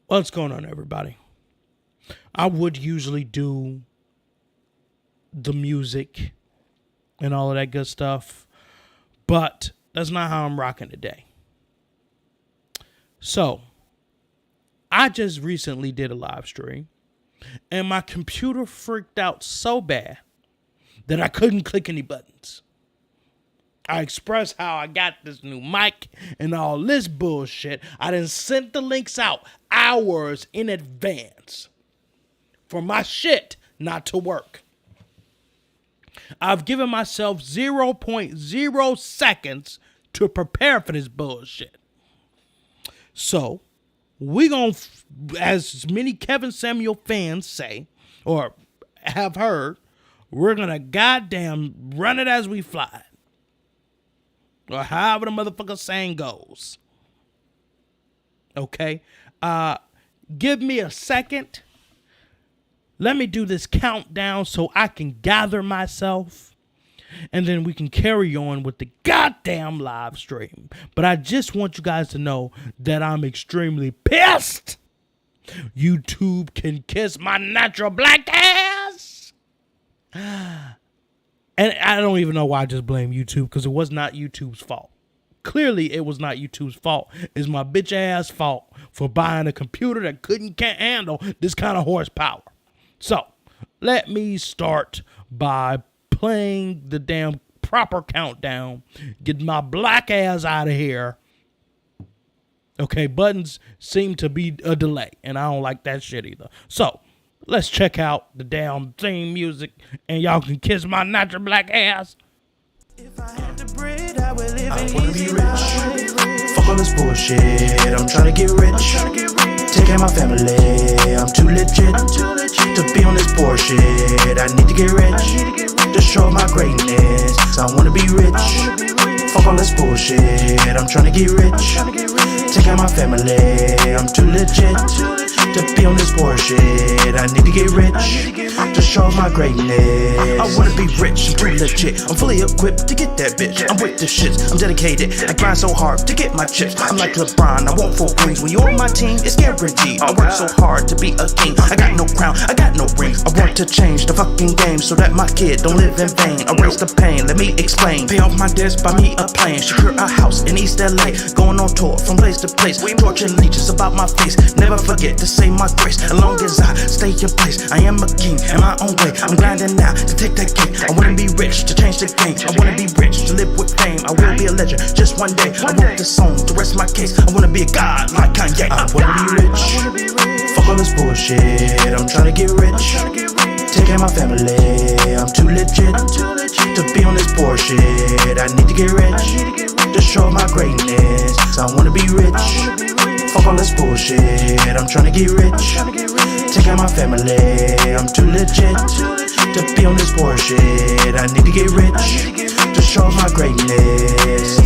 What's going on, everybody? I would usually do the music and all of that good stuff, but that's not how I'm rocking today. So, I just recently did a live stream, and my computer freaked out so bad that I couldn't click any buttons. I expressed how I got this new mic and all this bullshit. I done sent the links out hours in advance for my shit not to work. I've given myself 0.0 seconds to prepare for this bullshit. So, we gonna, as many Kevin Samuel fans say, or have heard, we're gonna goddamn run it as we fly. Or however the motherfucker saying goes. Okay? Give me a second. Let me do this countdown so I can gather myself. And then we can carry on with the goddamn live stream. But I just want you guys to know that I'm extremely pissed. YouTube can kiss my natural black ass. And I don't even know why I just blame YouTube, because it was not YouTube's fault. Clearly, it was not YouTube's fault. It's my bitch ass fault for buying a computer that can't handle this kind of horsepower. So, let me start by playing the damn proper countdown. Get my black ass out of here. Okay, buttons seem to be a delay, and I don't like that shit either. So, let's check out the damn theme music, and y'all can kiss my natural black ass. If I had the bread, I would live in Eazzy rich. Fuck all this bullshit, I'm trying to get rich. Take care of my family, I'm too legit to be on this poor shit. I need to get rich to show my greatness. I wanna be rich. Fuck all this bullshit, I'm trying to get rich. Take care of my family, I'm too legit to be on this poor shit. I need to get rich to show my greatness. I wanna be rich and pretty legit. I'm fully equipped to get that bitch. I'm with the shits, I'm dedicated. I grind so hard to get my chips. I'm like LeBron, I want 4 rings. When you're on my team, it's guaranteed. I work so hard to be a king. I got no crown, I got no ring. I want to change the fucking game so that my kid don't live in vain. Erase the pain, let me explain. Pay off my debts, buy me a plane. Secure a house in East LA. Going on tour from place to place. We torching leeches about my face. Never forget to say my grace. As long as I stay in place, I am a king in my own way. I'm grinding now to take that game. I wanna be rich to change the game. I wanna be rich to live with fame. I will be a legend just one day. I wrote this song to rest my case. I wanna be a god like Kanye. I wanna be rich. Fuck all this bullshit, I'm trying to get rich. Take care of my family, I'm too legit to be on this poor shit. I need to get rich to show my greatness. I wanna be rich. Fuck all this bullshit, I'm trying to get rich. Take care of my family, I'm too legit to be on this poor shit. I need to get rich to show my greatness.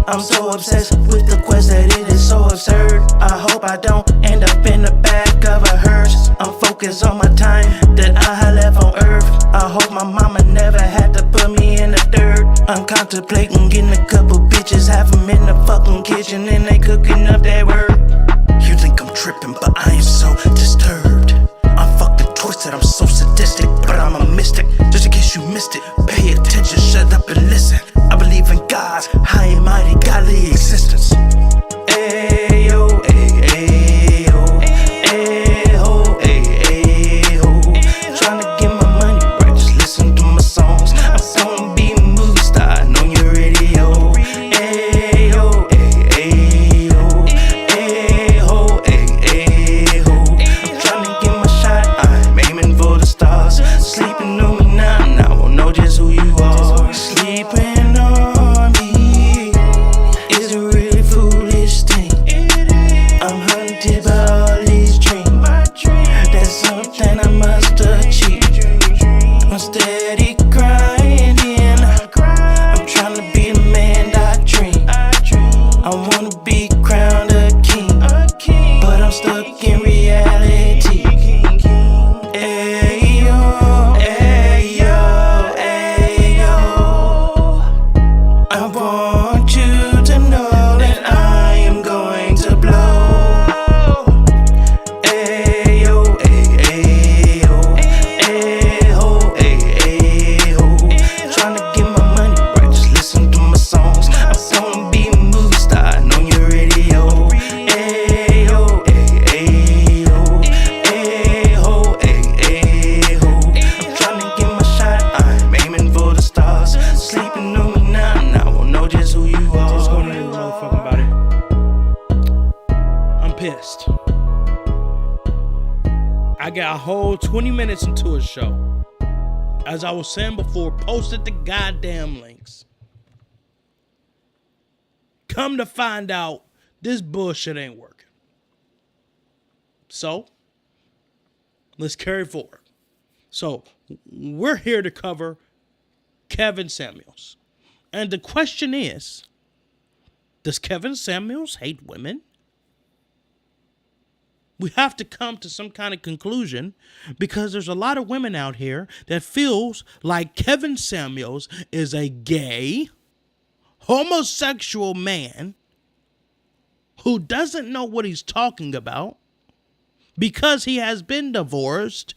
I'm so obsessed with the quest that it is so absurd. I hope I don't end up in the back of a hearse. I'm focused on my time that I had left on earth. I hope my mama never had to put me in the dirt. I'm contemplating getting a couple bitches, have them in the fucking kitchen and they cooking up that word. You think I'm tripping, but I am so disturbed. I'm fucking twisted, I'm so sadistic, but I'm a mystic. Just in case you missed it, pay attention, shut up and listen. I believe in God's high and mighty godly existence. Ayo, ayo, ayo, ayo, ayo. I got a whole 20 minutes into a show. As I was saying before, posted the goddamn links. Come to find out, this bullshit ain't working. So, let's carry forward. So, we're here to cover Kevin Samuels. And the question is, does Kevin Samuels hate women? We have to come to some kind of conclusion because there's a lot of women out here that feels like Kevin Samuels is a gay, homosexual man who doesn't know what he's talking about because he has been divorced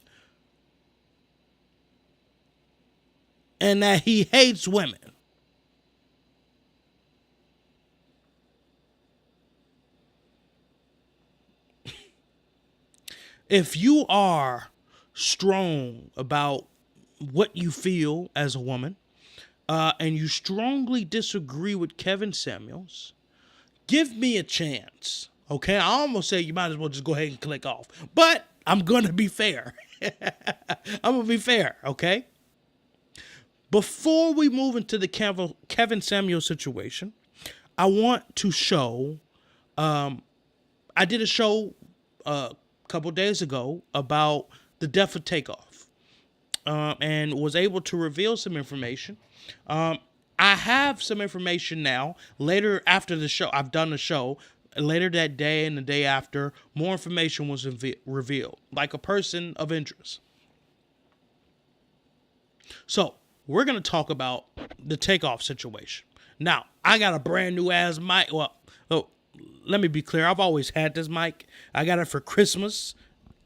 and that he hates women. If you are strong about what you feel as a woman, and you strongly disagree with Kevin Samuels, give me a chance. Okay, I almost say you might as well just go ahead and click off. But I'm going to be fair. I'm going to be fair, okay? Before we move into the Kevin Samuels situation, I want to show, I did a show a couple days ago about the death of Takeoff, and was able to reveal some information. I have some information now. Later after the show, I've done the show. Later that day and the day after, more information was revealed, like a person of interest. So, we're going to talk about the Takeoff situation. Now, I got a brand new ass mic. Well, let me be clear. I've always had this mic. I got it for Christmas.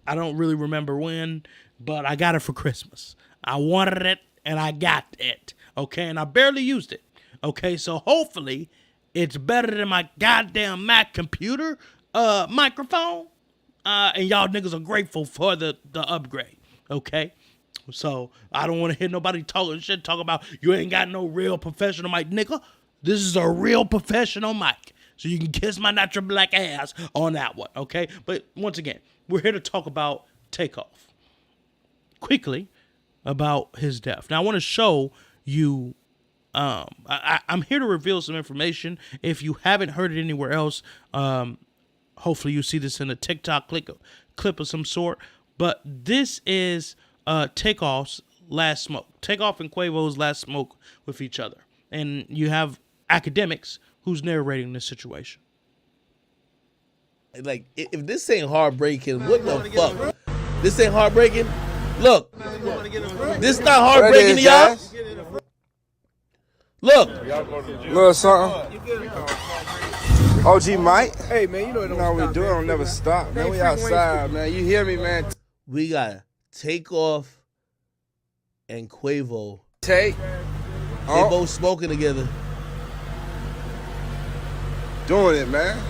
I don't really remember when, but I got it for Christmas. I wanted it, and I got it. Okay, and I barely used it. Okay, so hopefully it's better than my goddamn Mac computer microphone. And y'all niggas are grateful for the upgrade. Okay? So I don't want to hear nobody talking about you ain't got no real professional mic, nigga. This is a real professional mic. So you can kiss my natural black ass on that one, okay? But once again, we're here to talk about Takeoff. Quickly, about his death. Now I want to show you, I'm here to reveal some information. If you haven't heard it anywhere else, hopefully you see this in a TikTok clip of some sort. But this is Takeoff's last smoke. Takeoff and Quavo's last smoke with each other. And you have academics who's narrating this situation. Like, if this ain't heartbreaking, what the fuck? This ain't heartbreaking? Look, this not heartbreaking to y'all? Look. Little something. OG Mike. Hey, man, you know what we doing. Don't never stop, man. We outside, man. You hear me, man? We got Takeoff and Quavo. They both smoking together. Doing it, man.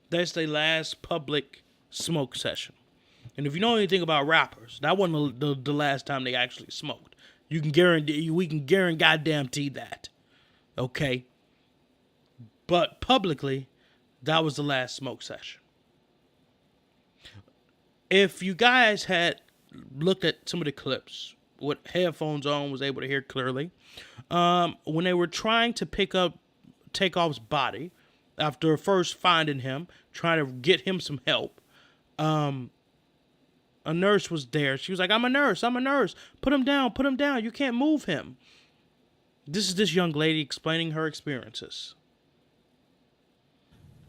That's their last public smoke session. And if you know anything about rappers, that wasn't the last time they actually smoked. We can guarantee that. Okay? But publicly, that was the last smoke session. If you guys had looked at some of the clips with headphones on, was able to hear clearly, when they were trying to pick up Takeoff's body, after first finding him, trying to get him some help, a nurse was there. She was like, I'm a nurse. Put him down. You can't move him. This is this young lady explaining her experiences.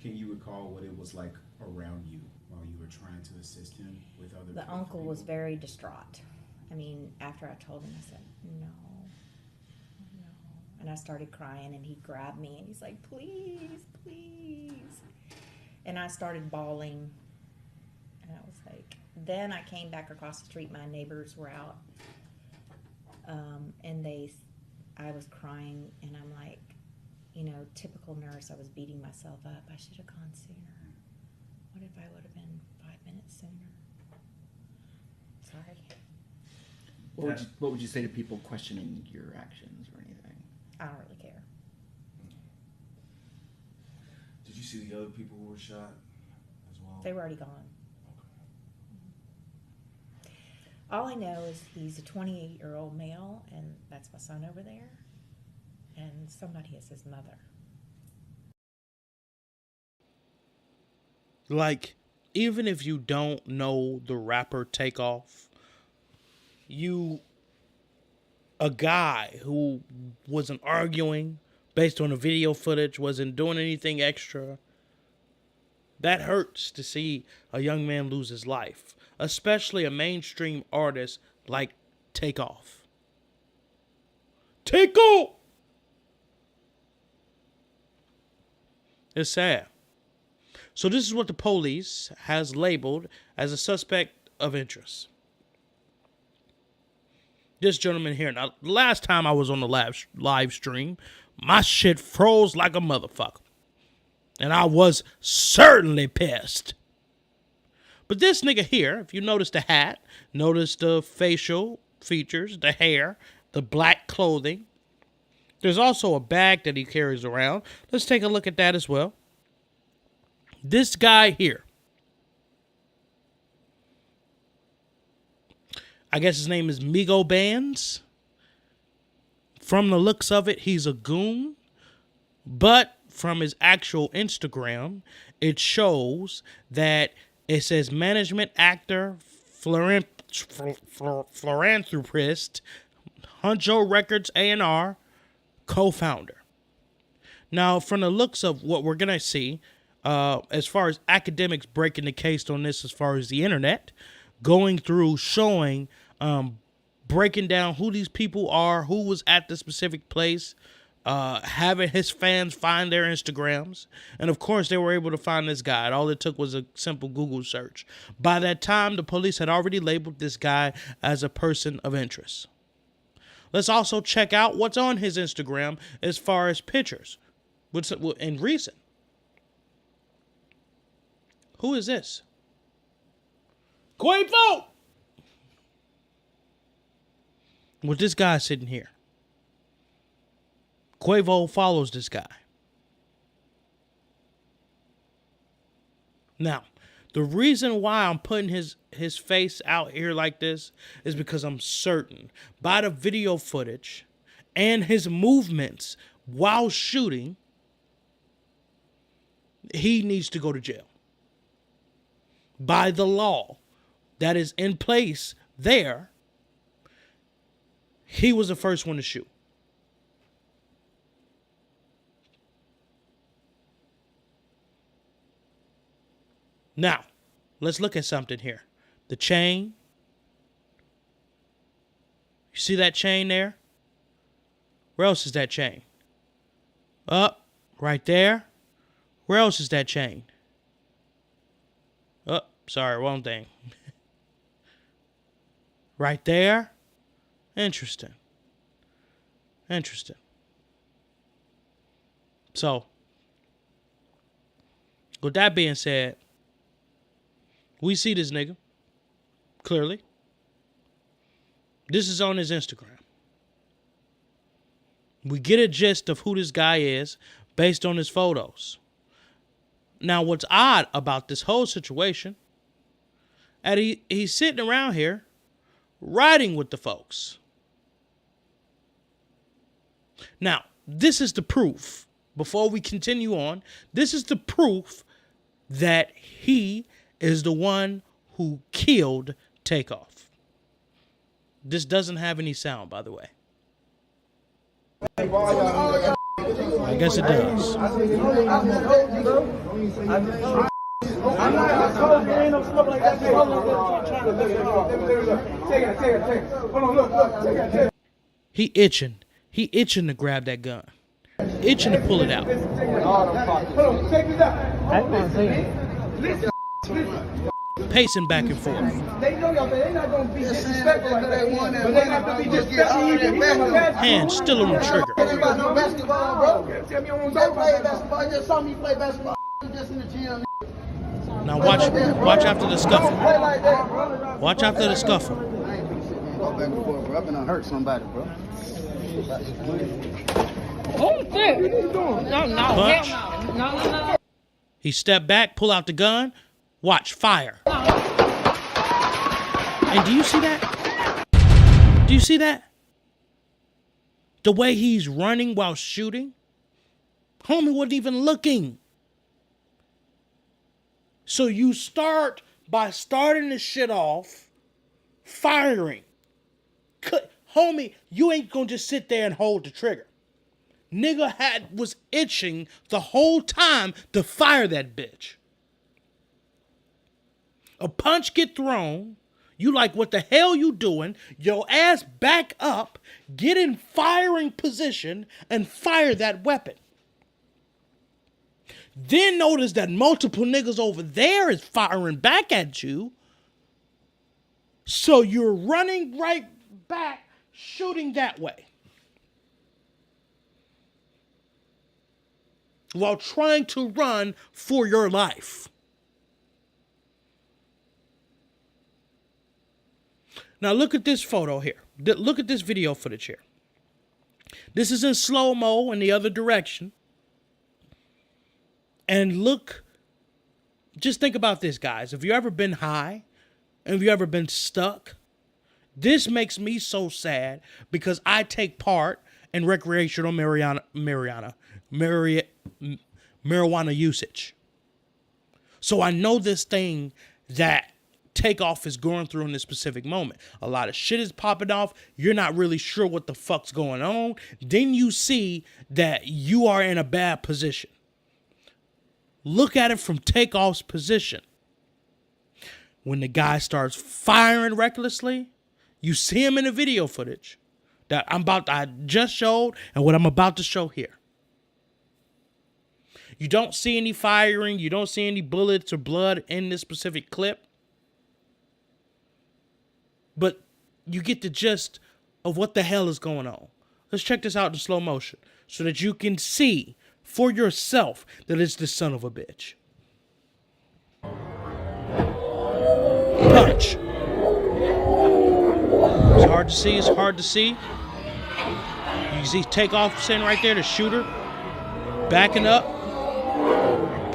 Can you recall what it was like around you while you were trying to assist him with other people? The uncle was very distraught. I mean, after I told him, I said, no. And I started crying, and he grabbed me, and he's like, please. And I started bawling, and I was like, then I came back across the street. My neighbors were out, and I was crying, and I'm like, typical nurse, I was beating myself up. I should have gone sooner. What if I would have been 5 minutes sooner? Sorry. What would you say to people questioning your actions or anything? I don't really care. see the other people who were shot as well? They were already gone. All I know is he's a 28-year-old male, and that's my son over there. And somebody is his mother. Like, even if you don't know the rapper Takeoff, a guy who wasn't arguing based on the video footage, wasn't doing anything extra, that hurts to see a young man lose his life, especially a mainstream artist like Takeoff. Takeoff! It's sad. So this is what the police has labeled as a suspect of interest. This gentleman here. Now, last time I was on the live stream, my shit froze like a motherfucker. And I was certainly pissed. But this nigga here, if you notice the hat, notice the facial features, the hair, the black clothing. There's also a bag that he carries around. Let's take a look at that as well. This guy here, I guess his name is Migo Bands. From the looks of it, he's a goon. But from his actual Instagram, it shows that it says management actor, philanthropist, Huncho Records A&R, co-founder. Now, from the looks of what we're going to see, as far as academics breaking the case on this, as far as the internet, going through, showing, breaking down who these people are, who was at the specific place, having his fans find their Instagrams. And of course, they were able to find this guy. All it took was a simple Google search. By that time, the police had already labeled this guy as a person of interest. Let's also check out what's on his Instagram as far as pictures. In recent. Who is this? Quavo! With this guy sitting here. Quavo follows this guy. Now, the reason why I'm putting his face out here like this is because I'm certain by the video footage and his movements while shooting, he needs to go to jail. By the law that is in place there, he was the first one to shoot. Now, let's look at something here. The chain. You see that chain there? Where else is that chain? Up, right there. Where else is that chain? Oh, sorry, wrong thing. Right there. Interesting. Interesting. So, with that being said, we see this nigga, clearly. This is on his Instagram. We get a gist of who this guy is based on his photos. Now, what's odd about this whole situation, he's sitting around here riding with the folks. Now, this is the proof, before we continue on, this is the proof that he is the one who killed Takeoff. This doesn't have any sound, by the way. I guess it does. He itching. He itching to grab that gun. Itching to pull it out. Pacing back and forth. Hand still on the trigger. Now watch after the scuffle. Watch after the scuffle. I've been hurt somebody, bro. Oh shit! No, Punch. no. He stepped back, pull out the gun, watch, fire. And do you see that? Do you see that? The way he's running while shooting? Homie wasn't even looking. So you start by starting the shit off, firing. Homie, you ain't gonna just sit there and hold the trigger. Nigga was itching the whole time to fire that bitch. A punch get thrown. You like, what the hell you doing? Your ass back up, get in firing position, and fire that weapon. Then notice that multiple niggas over there is firing back at you. So you're running right back, shooting that way, while trying to run for your life. Now look at this photo here. Look at this video footage here. This is in slow-mo in the other direction. And look, just think about this, guys. Have you ever been high? Have you ever been stuck? This makes me so sad because I take part in recreational marijuana usage. So I know this thing that Takeoff is going through in this specific moment. A lot of shit is popping off. You're not really sure what the fuck's going on. Then you see that you are in a bad position. Look at it from Takeoff's position. When the guy starts firing recklessly, you see him in the video footage that I just showed and what I'm about to show here. You don't see any firing. You don't see any bullets or blood in this specific clip. But you get the gist of what the hell is going on. Let's check this out in slow motion so that you can see for yourself that it's the son of a bitch. Punch. It's hard to see. It's hard to see. You see Takeoff sitting right there, the shooter, backing up.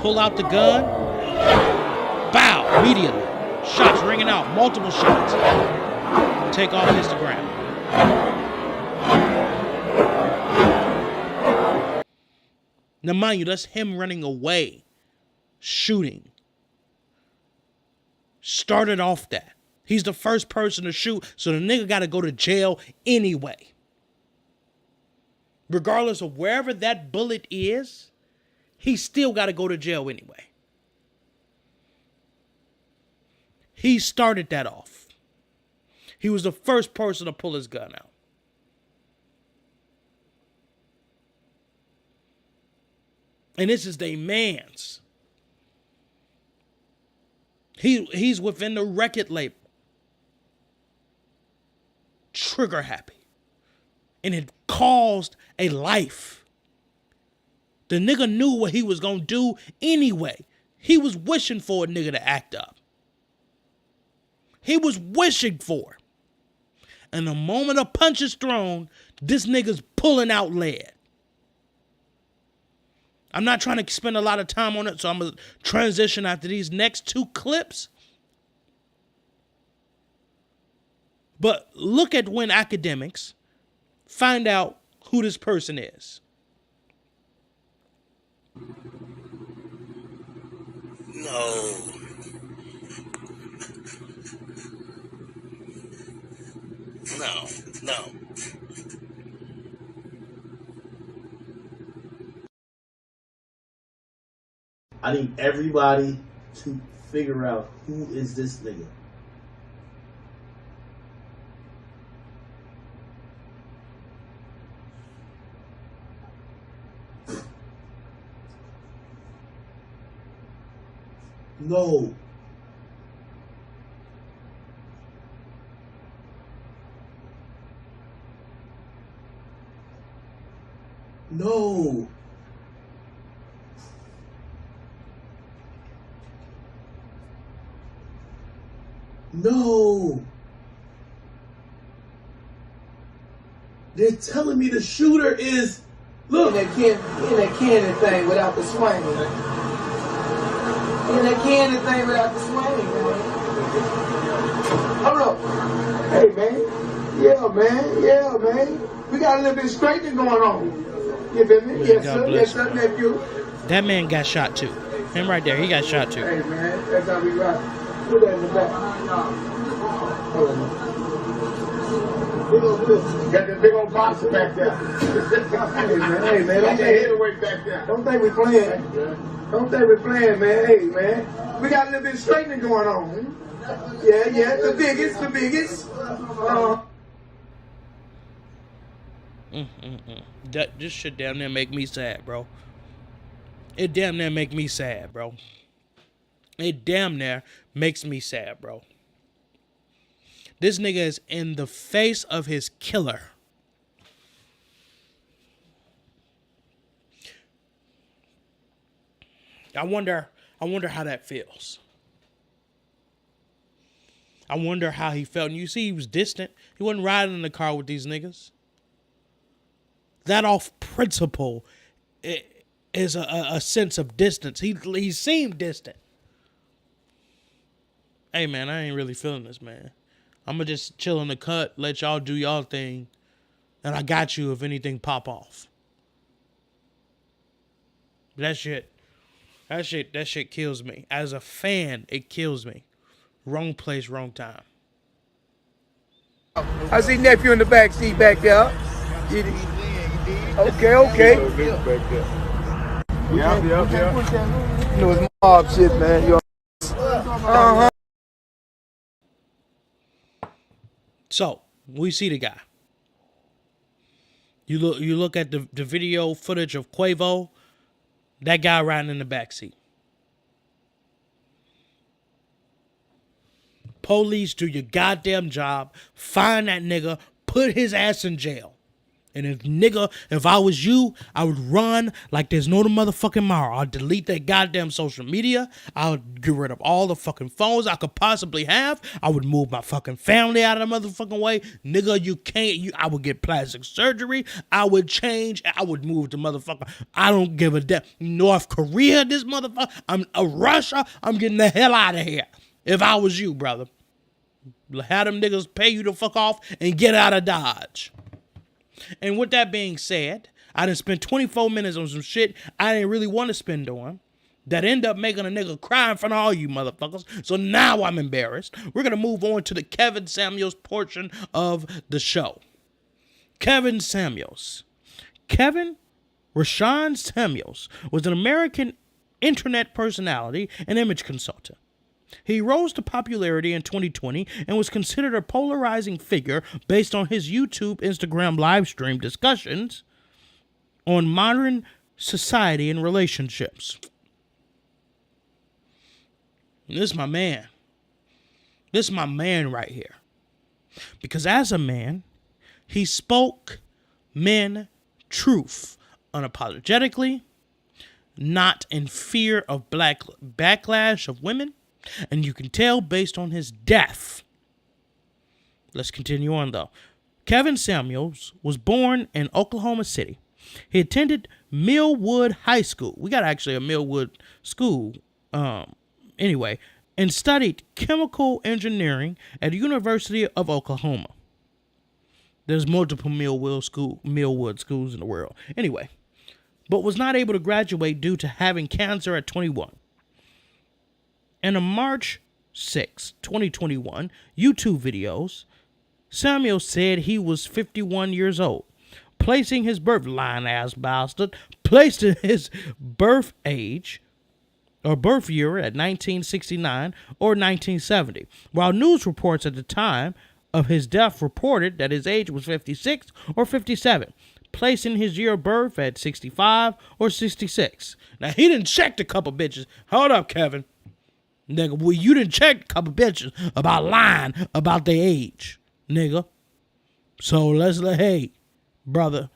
Pull out the gun. Bow. Immediately. Shots ringing out. Multiple shots. Takeoff hits the ground. Now, mind you, that's him running away, shooting. Started off that. He's the first person to shoot, so the nigga got to go to jail anyway. Regardless of wherever that bullet is, he still got to go to jail anyway. He started that off. He was the first person to pull his gun out. And this is their man's. He's within the record label. Trigger happy. And it caused a life. The nigga knew what he was going to do anyway. He was wishing for a nigga to act up. He was wishing for it. And the moment a punch is thrown, this nigga's pulling out lead. I'm not trying to spend a lot of time on it, so I'm going to transition after these next two clips. But look at when academics find out who this person is. No. No. I need everybody to figure out who is this nigga. No. No. No. They're telling me the shooter is, look. In that cannon thing without the swing. And that candy thing without the swing, man. Hold up. Hey, man. Yeah, man. We got a little bit of straightening going on. You feel me? Yes, sir, nephew. That man got shot too. Him right there, he got shot too. Hey, man, that's how we rock. Put that in the back. Hold on. Got that big old boxer back there. hey, man. Don't think heavyweight back there. Don't think we playing. Man. Hey, man. We got a little bit of straightening going on. Yeah. The biggest. This shit damn near make me sad, bro. It damn near make me sad, bro. It damn near makes me sad, bro. This nigga is in the face of his killer. I wonder how that feels. I wonder how he felt. And you see, he was distant. He wasn't riding in the car with these niggas. That off principle is a sense of distance. He seemed distant. Hey, man, I ain't really feeling this, man. I'm going to just chill in the cut, let y'all do y'all thing, and I got you if anything pop off. That shit kills me. As a fan, it kills me. Wrong place, wrong time. I see nephew in the back seat back there. Okay. Yeah. You know, it's mob shit, man. Uh-huh. So, we see the guy. You look at the video footage of Quavo, that guy riding in the backseat. Police, do your goddamn job. Find that nigga. Put his ass in jail. And if I was you, I would run like there's no motherfucking tomorrow. I'll delete that goddamn social media. I'll get rid of all the fucking phones I could possibly have. I would move my fucking family out of the motherfucking way. Nigga, you can't. I would get plastic surgery. I would change. I would move to motherfucker. I don't give a damn. North Korea, this motherfucker. I'm Russia. I'm getting the hell out of here. If I was you, brother. Have them niggas pay you the fuck off and get out of Dodge. And with that being said, I done spent 24 minutes on some shit I didn't really want to spend on that end up making a nigga cry in front of all you motherfuckers. So now I'm embarrassed. We're going to move on to the Kevin Samuels portion of the show. Kevin Samuels. Kevin Rashawn Samuels was an American internet personality and image consultant. He rose to popularity in 2020 and was considered a polarizing figure based on his YouTube, Instagram live stream discussions on modern society and relationships. And this is my man. This is my man right here. Because as a man, he spoke men truth unapologetically, not in fear of backlash of women. And you can tell based on his death. Let's continue on, though. Kevin Samuels was born in Oklahoma City. He attended Millwood High School. We got actually a Millwood school. Anyway, and studied chemical engineering at the University of Oklahoma. There's multiple Millwood schools in the world. Anyway, but was not able to graduate due to having cancer at 21. In a March 6, 2021, YouTube videos, Samuel said he was 51 years old, placing his birth age or birth year at 1969 or 1970, while news reports at the time of his death reported that his age was 56 or 57, placing his year of birth at 65 or 66. Now, he didn't check a couple bitches. Hold up, Kevin. Nigga, well, you done checked a couple bitches about lying about their age, nigga. So hey, brother,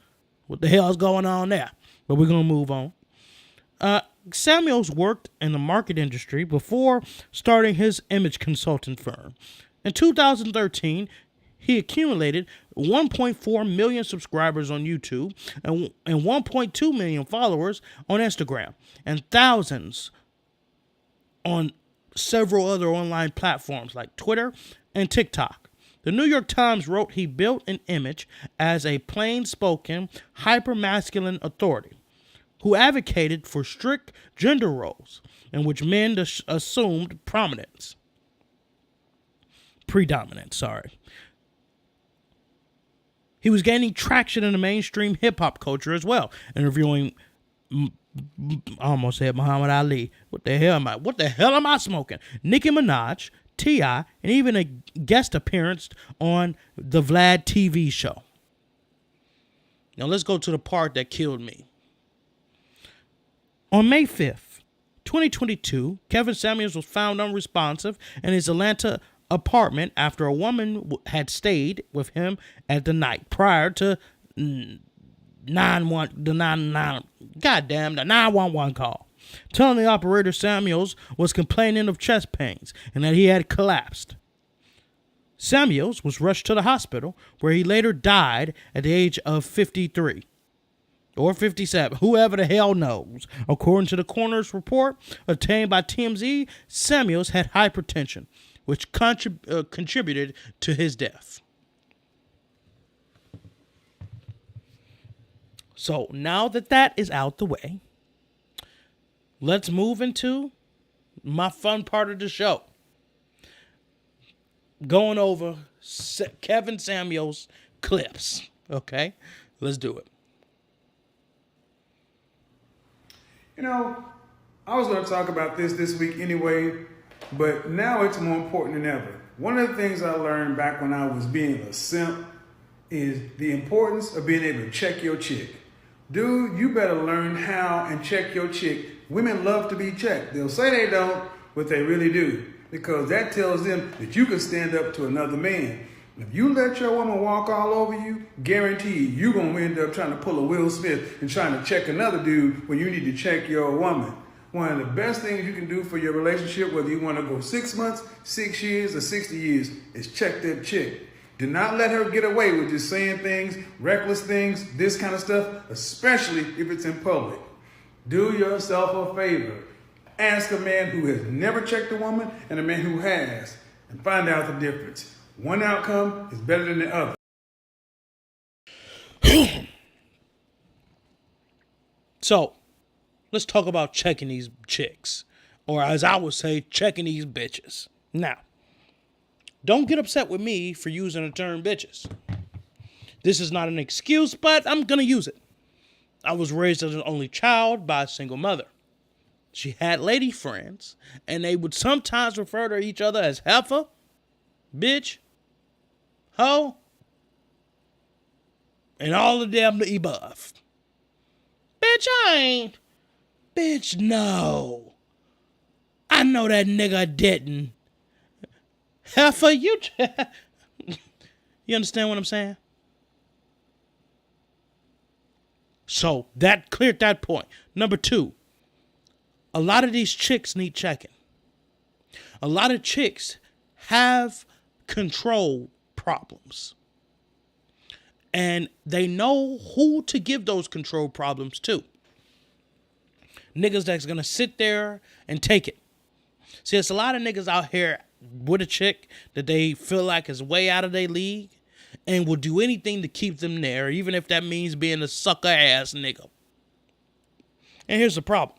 what the hell's going on there? But we're going to move on. Samuels worked in the market industry before starting his image consulting firm. In 2013, he accumulated 1.4 million subscribers on YouTube and 1.2 million followers on Instagram and thousands on several other online platforms like Twitter and TikTok. The New York Times wrote he built an image as a plain-spoken, hyper-masculine authority who advocated for strict gender roles in which men assumed predominance. He was gaining traction in the mainstream hip-hop culture as well, interviewing, I almost said Muhammad Ali. What the hell am I smoking? Nicki Minaj, T.I., and even a guest appearance on the Vlad TV show. Now let's go to the part that killed me. On May 5th, 2022, Kevin Samuels was found unresponsive in his Atlanta apartment after a woman had stayed with him at the night prior to the 911 call, telling the operator Samuels was complaining of chest pains and that he had collapsed. Samuels was rushed to the hospital where he later died at the age of 53 or 57, whoever the hell knows. According to the coroner's report obtained by TMZ, Samuels had hypertension, which contributed to his death. So now that is out the way, let's move into my fun part of the show. Going over Kevin Samuels clips. Okay, let's do it. You know, I was going to talk about this week anyway, but now it's more important than ever. One of the things I learned back when I was being a simp is the importance of being able to check your chick. Dude, you better learn how and check your chick. Women love to be checked. They'll say they don't, but they really do, because that tells them that you can stand up to another man. If you let your woman walk all over you, guaranteed you're going to end up trying to pull a Will Smith and trying to check another dude when you need to check your woman. One of the best things you can do for your relationship, whether you want to go 6 months, 6 years, or 60 years, is check that chick. Do not let her get away with just saying things, reckless things, this kind of stuff, especially if it's in public. Do yourself a favor. Ask a man who has never checked a woman and a man who has, and find out the difference. One outcome is better than the other. So, let's talk about checking these chicks. Or as I would say, checking these bitches. Now, don't get upset with me for using the term bitches. This is not an excuse, but I'm going to use it. I was raised as an only child by a single mother. She had lady friends, and they would sometimes refer to each other as heifer, bitch, hoe, and all of them the above. Bitch, I ain't. Bitch, no. I know that nigga didn't. Heifer, you understand what I'm saying? So that cleared that point. Number 2, a lot of these chicks need checking. A lot of chicks have control problems. And they know who to give those control problems to. Niggas that's going to sit there and take it. See, there's a lot of niggas out here with a chick that they feel like is way out of their league and will do anything to keep them there, even if that means being a sucker ass nigga. And here's the problem.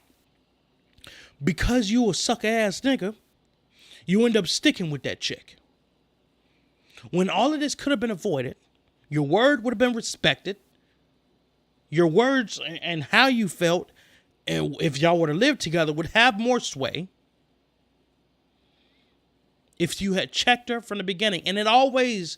Because you a sucker ass nigga, you end up sticking with that chick. When all of this could have been avoided, your word would have been respected. Your words and how you felt, and if y'all were to live together, would have more sway if you had checked her from the beginning. And it always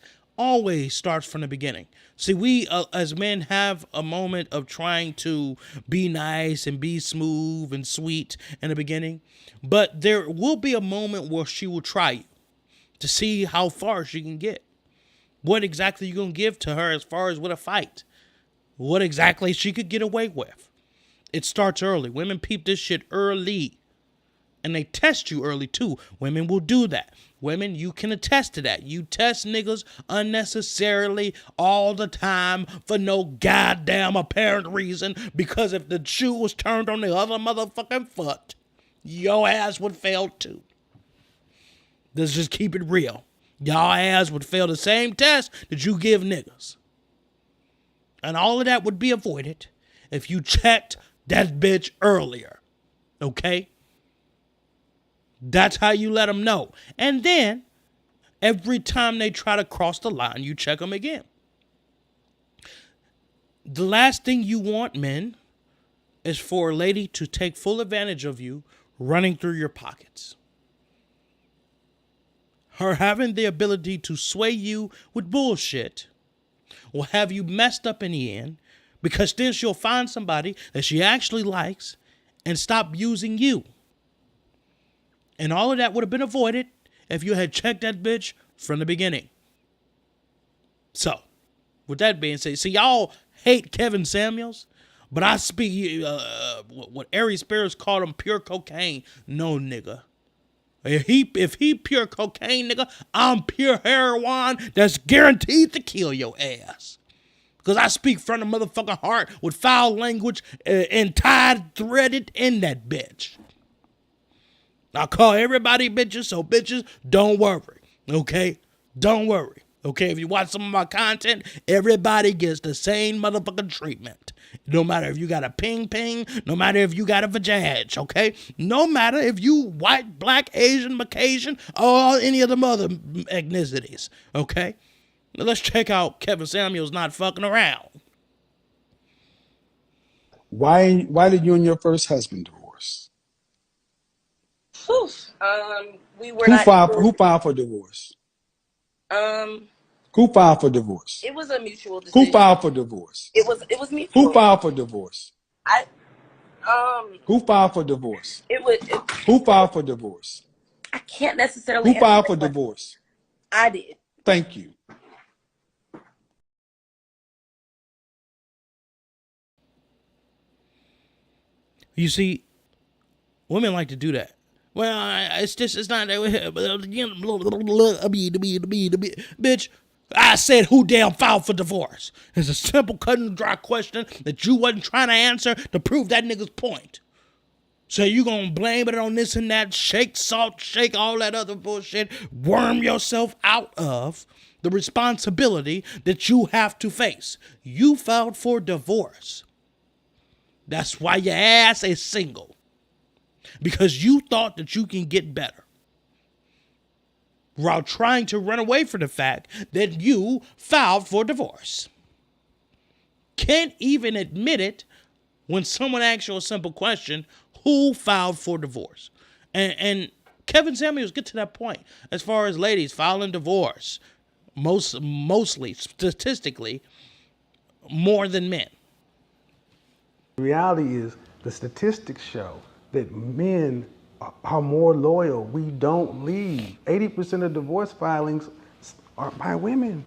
starts from the beginning. See, we as men have a moment of trying to be nice and be smooth and sweet in the beginning. But there will be a moment where she will try you to see how far she can get. What exactly you going to give to her as far as with a fight? What exactly she could get away with? It starts early. Women peep this shit early. And they test you early too. Women will do that. Women, you can attest to that. You test niggas unnecessarily all the time for no goddamn apparent reason. Because if the shoe was turned on the other motherfucking foot, Your ass would fail too. Let's just keep it real. Y'all ass would fail the same test that you give niggas. And all of that would be avoided if you checked that bitch earlier. Okay? That's how you let them know. And then, every time they try to cross the line, you check them again. The last thing you want, men, is for a lady to take full advantage of you running through your pockets. Her having the ability to sway you with bullshit will have you messed up in the end, because then she'll find somebody that she actually likes and stop using you. And all of that would have been avoided if you had checked that bitch from the beginning. So, with that being said, see, y'all hate Kevin Samuels, but I speak what Ari Spears called him, pure cocaine. No, nigga. If he pure cocaine, nigga, I'm pure heroin that's guaranteed to kill your ass. Because I speak from the motherfucking heart with foul language and tied, threaded in that bitch. I call everybody bitches, so bitches, don't worry. Okay? Don't worry. Okay? If you watch some of my content, everybody gets the same motherfucking treatment. No matter if you got a ping, no matter if you got a vajaj, okay? No matter if you white, black, Asian, Caucasian, or any of them other ethnicities, okay? Now let's check out Kevin Samuels not fucking around. Why did you and your first husband divorce? We were not. Who filed for divorce? Um, Who filed for divorce? it was a mutual decision. Who filed for divorce? It was mutual. Who filed for divorce? I Who filed for divorce? Who filed for divorce? I can't necessarily. Who filed answer for that divorce? I did. Thank you. You see, women like to do that. Well, it's not that. Bitch, I said who damn filed for divorce. It's a simple cut and dry question that you wasn't trying to answer to prove that nigga's point. So you gonna blame it on this and that, shake, salt, shake, all that other bullshit, worm yourself out of the responsibility that you have to face. You filed for divorce. That's why your ass is single. Because you thought that you can get better. While trying to run away from the fact that you filed for divorce. Can't even admit it when someone asks you a simple question, who filed for divorce? And Kevin Samuels get to that point. As far as ladies filing divorce, mostly, statistically, more than men. The reality is the statistics show that men are more loyal. We don't leave. 80% of divorce filings are by women.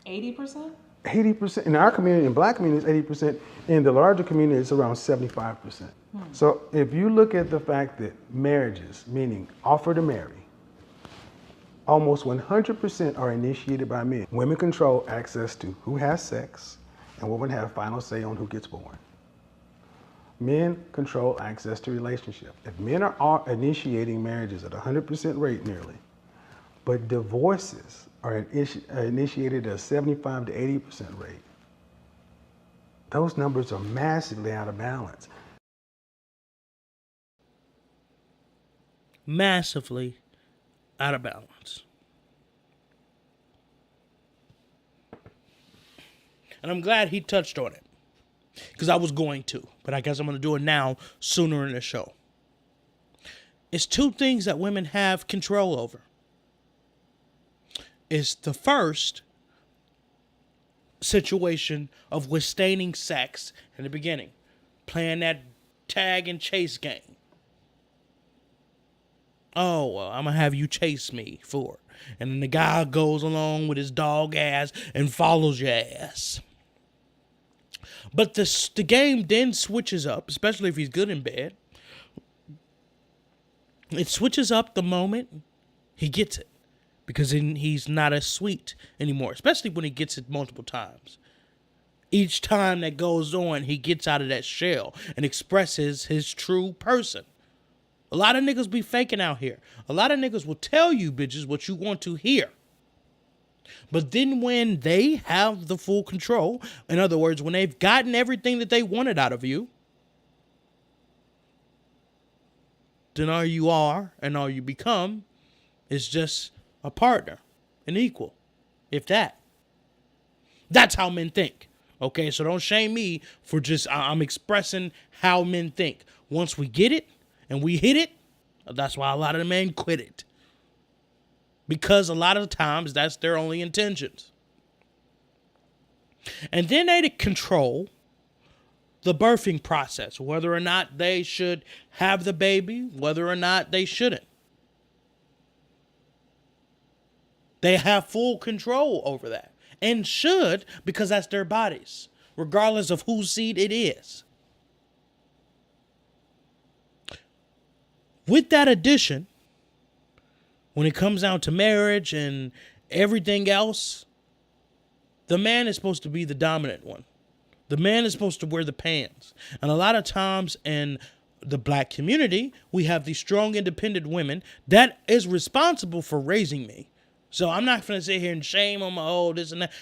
80%? 80% in our community, in black communities, 80%. In the larger community, it's around 75%. So if you look at the fact that marriages, meaning offer to marry, almost 100% are initiated by men. Women control access to who has sex, and women have final say on who gets born. Men control access to relationship. If men are initiating marriages at 100% rate nearly, but divorces are initiated at a 75 to 80% rate, those numbers are massively out of balance. Massively out of balance. And I'm glad he touched on it. Because I was going to. But I guess I'm going to do it now, sooner in the show. It's two things that women have control over. It's the first situation of withstanding sex in the beginning. Playing that tag and chase game. Oh, well, I'm going to have you chase me for it. And then the guy goes along with his dog ass and follows your ass. But the game then switches up, especially if he's good in bed. It switches up the moment he gets it. Because then he's not as sweet anymore, especially when he gets it multiple times. Each time that goes on, he gets out of that shell and expresses his true person. A lot of niggas be faking out here. A lot of niggas will tell you bitches what you want to hear. But then when they have the full control, in other words, when they've gotten everything that they wanted out of you, then all you are and all you become is just a partner, an equal, if that. That's how men think. Okay, so don't shame me for I'm expressing how men think. Once we get it and we hit it, that's why a lot of the men quit it. Because a lot of the times that's their only intentions. And then they control the birthing process, whether or not they should have the baby, whether or not they shouldn't. They have full control over that. And should, because that's their bodies, regardless of whose seed it is. With that addition, when it comes down to marriage and everything else, the man is supposed to be the dominant one. The man is supposed to wear the pants. And a lot of times in the black community, we have these strong, independent women that is responsible for raising me. So I'm not going to sit here and shame on my this and that.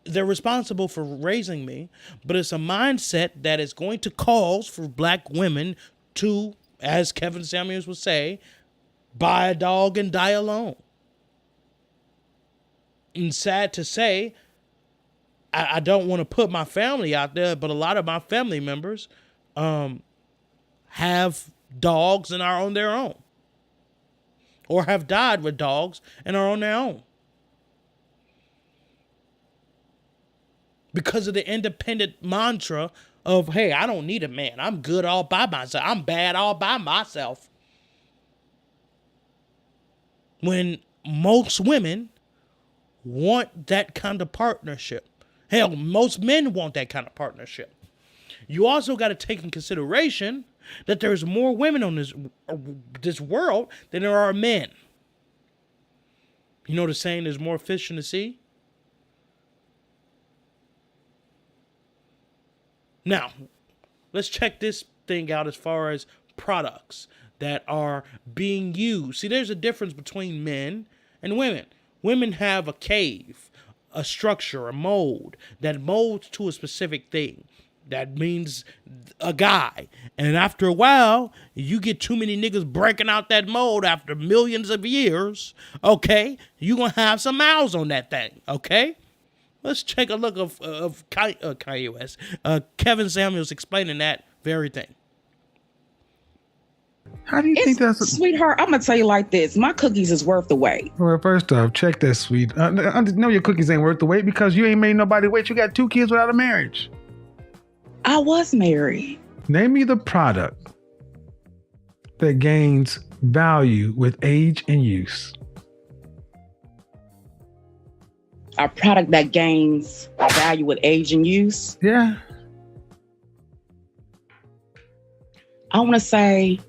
They're responsible for raising me, but it's a mindset that is going to cause for black women to, as Kevin Samuels would say, buy a dog and die alone. And sad to say, I don't want to put my family out there, but a lot of my family members have dogs and are on their own. Or have died with dogs and are on their own. Because of the independent mantra of, hey, I don't need a man. I'm good all by myself. I'm bad all by myself. When most women want that kind of partnership. Hell, most men want that kind of partnership. You also got to take in consideration that there's more women on this world than there are men. You know the saying, there's more fish in the sea? Now, let's check this thing out as far as products that are being used. See, there's a difference between men and women. Women have a cave, a structure, a mold that molds to a specific thing. That means a guy. And after a while, you get too many niggas breaking out that mold after millions of years, okay? You're going to have some mouths on that thing, okay? Let's take a look of Kanye West. Kevin Samuels explaining that very thing. How do you think that's... Sweetheart, I'm going to tell you like this. My cookies is worth the wait. Well, first off, check that, sweet. I know your cookies ain't worth the wait because you ain't made nobody wait. You got 2 kids without a marriage. I was married. Name me the product that gains value with age and use. A product that gains value with age and use? Yeah. I want to say...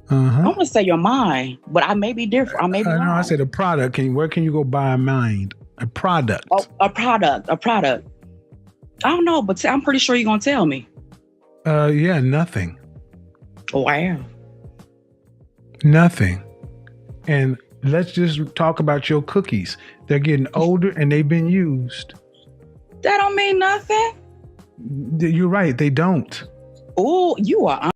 I want to say your mind, but I may be different. I may be wrong. No, I said a product. Where can you go buy a mind? A product. Oh, a product. I don't know, but I'm pretty sure you're going to tell me. Yeah, nothing. Wow. Nothing. And let's just talk about your cookies. They're getting older and they've been used. That don't mean nothing. You're right. They don't. Oh, you are.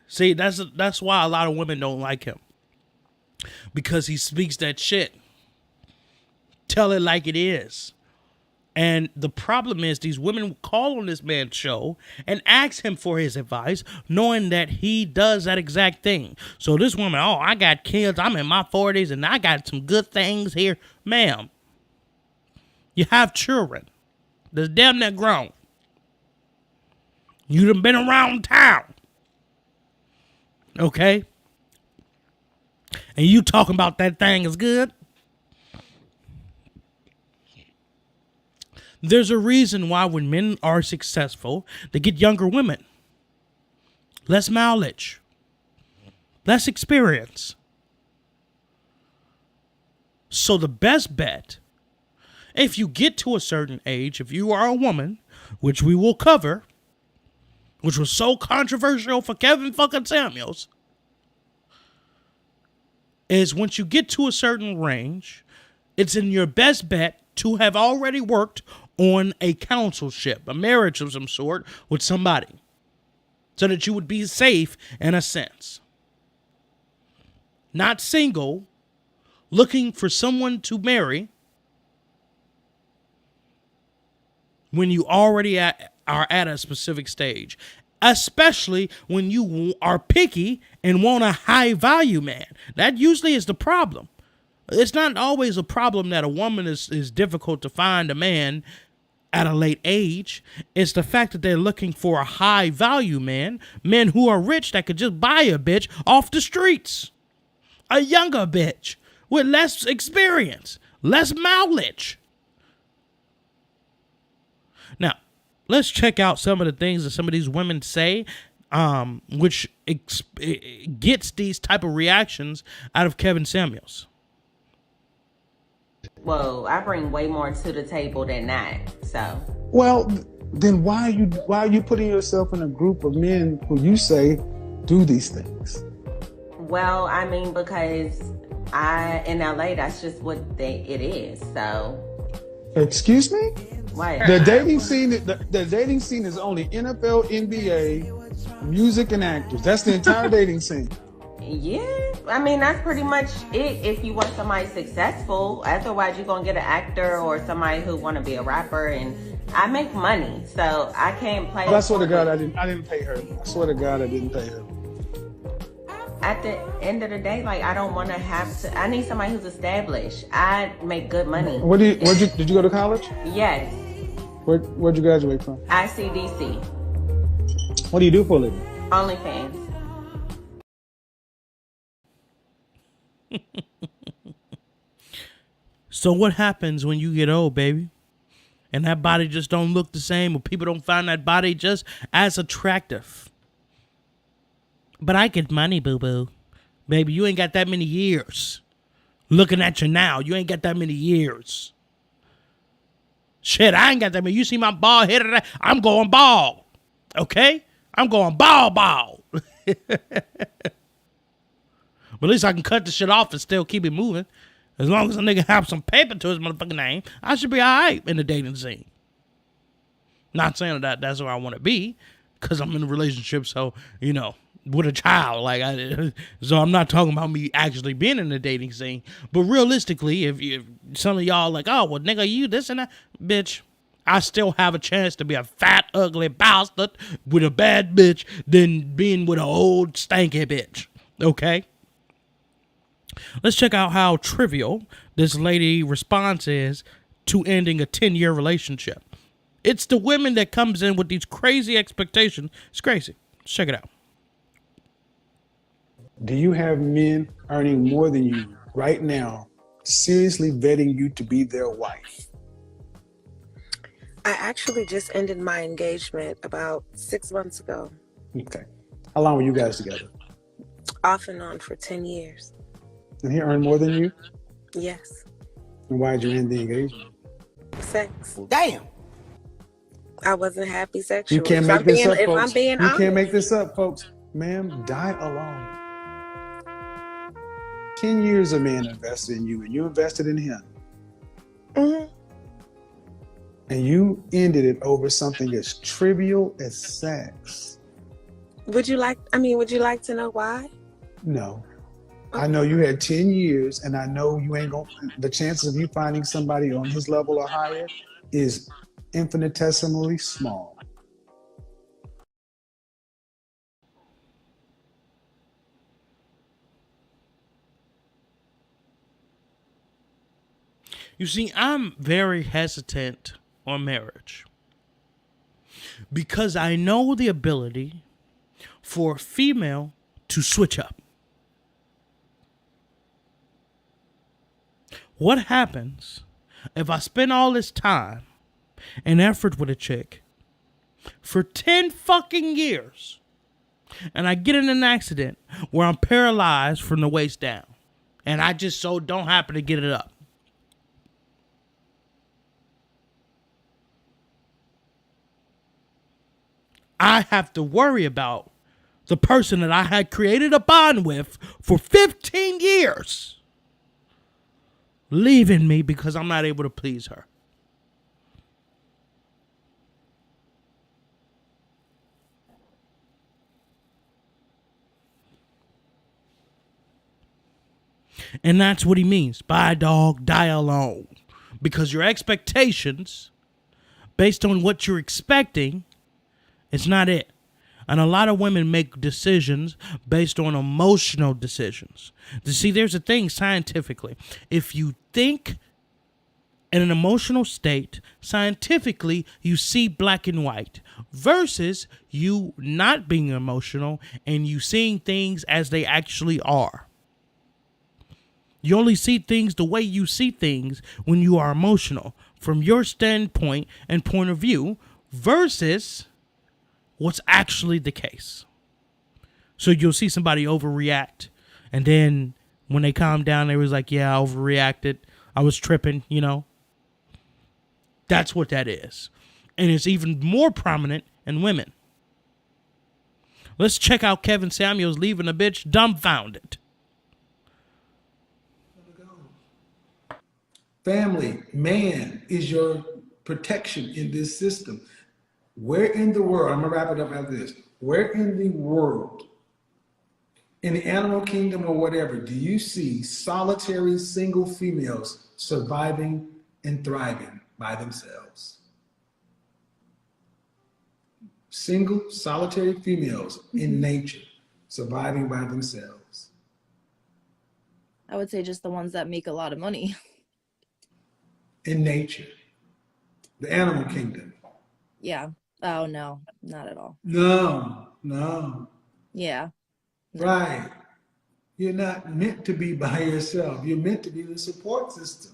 See, that's why a lot of women don't like him. Because he speaks that shit. Tell it like it is. And the problem is these women call on this man's show and ask him for his advice, knowing that he does that exact thing. So this woman, oh, I got kids, I'm in my 40s, and I got some good things here. Ma'am, you have children that's damn near grown. You done been around town. Okay? And you talking about that thing is good? There's a reason why when men are successful, they get younger women. Less mileage. Less experience. So the best bet, if you get to a certain age, if you are a woman, which we will cover, which was so controversial for Kevin fucking Samuels, is once you get to a certain range, it's in your best bet to have already worked on a counselship, a marriage of some sort with somebody, so that you would be safe in a sense. Not single, looking for someone to marry when you already are at a specific stage, especially when you are picky and want a high value man. That usually is the problem. It's not always a problem that a woman is difficult to find a man at a late age. It's the fact that they're looking for a high value man, men who are rich that could just buy a bitch off the streets. A younger bitch with less experience, less mileage. Now, let's check out some of the things that some of these women say, which gets these type of reactions out of Kevin Samuels. Well, I bring way more to the table than that, so. Well, then why are you putting yourself in a group of men who you say do these things? Well, I mean, because in LA, that's just what it is, so. Excuse me? What? The dating scene is only NFL, NBA, music, and actors. That's the entire dating scene. Yeah, I mean, that's pretty much it if you want somebody successful. Otherwise, you're going to get an actor or somebody who want to be a rapper, and I make money, so I can't play. Well, I swear to God, I didn't pay her. I swear to God, I didn't pay her. At the end of the day, like, I don't want to have to. I need somebody who's established. I make good money. Did you go to college? Yes. Where'd you graduate from? ICDC. What do you do for a living? OnlyFans. So what happens when you get old, baby? And that body just don't look the same, or people don't find that body just as attractive. But I get money, boo-boo. Baby, you ain't got that many years. Looking at you now, you ain't got that many years. Shit, I ain't got that many. You see my bald head? I'm going bald. Okay? I'm going bald. But at least I can cut the shit off and still keep it moving. As long as a nigga have some paper to his motherfucking name, I should be all right in the dating scene. Not saying that that's where I want to be, because I'm in a relationship, so, you know, with a child. So I'm not talking about me actually being in the dating scene. But realistically, if some of y'all like, oh, well, nigga, you this and that, bitch, I still have a chance to be a fat, ugly bastard with a bad bitch than being with an old, stanky bitch. Okay? Let's check out how trivial this lady response is to ending a 10-year relationship. It's the women that comes in with these crazy expectations. It's crazy. Let's check it out. Do you have men earning more than you right now seriously vetting you to be their wife? I actually just ended my engagement about 6 months ago. Okay. How long were you guys together? Off and on for 10 years. And he earned more than you? Yes. And why'd you end the engagement? Sex. Damn. I wasn't happy sexually. You can't make this up, folks. If I'm being honest. You can't make this up, folks. Ma'am, die alone. 10 years a man invested in you, and you invested in him. Mm-hmm. And you ended it over something as trivial as sex. Would you like to know why? No. I know you had 10 years, and I know you ain't gonna, the chances of you finding somebody on his level or higher is infinitesimally small. You see, I'm very hesitant on marriage because I know the ability for a female to switch up. What happens if I spend all this time and effort with a chick for 10 fucking years and I get in an accident where I'm paralyzed from the waist down and I just so don't happen to get it up? I have to worry about the person that I had created a bond with for 15 years leaving me because I'm not able to please her. And that's what he means by dog, die alone. Because your expectations, based on what you're expecting, it's not it. And a lot of women make decisions based on emotional decisions. You see, there's a thing scientifically. If you think in an emotional state, scientifically, you see black and white versus you not being emotional and you seeing things as they actually are. You only see things the way you see things when you are emotional from your standpoint and point of view versus what's actually the case. So you'll see somebody overreact, and then when they calm down, they was like, yeah, I overreacted. I was tripping, you know. That's what that is. And it's even more prominent in women. Let's check out Kevin Samuels leaving a bitch dumbfounded. Family, man, is your protection in this system. Where in the world, I'm going to wrap it up after this. Where in the world, in the animal kingdom or whatever, do you see solitary single females surviving and thriving by themselves? Single, solitary females in nature surviving by themselves. I would say just the ones that make a lot of money. In nature, the animal kingdom. Yeah. Oh, no, not at all. No. Yeah. No. Right. You're not meant to be by yourself. You're meant to be the support system.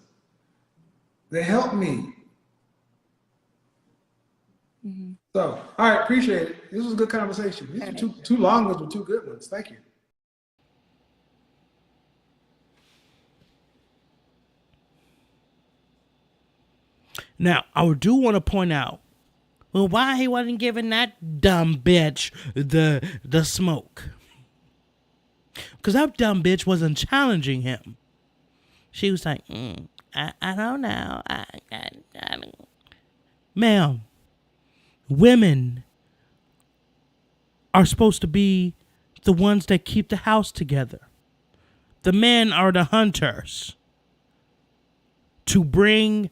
They help me. Mm-hmm. So, all right, appreciate it. This was a good conversation. These are two long ones, but two good ones. Thank you. Now, I do want to point out, well, why he wasn't giving that dumb bitch the smoke. Because that dumb bitch wasn't challenging him. She was like, I don't know. I don't. Ma'am, women are supposed to be the ones that keep the house together. The men are the hunters to bring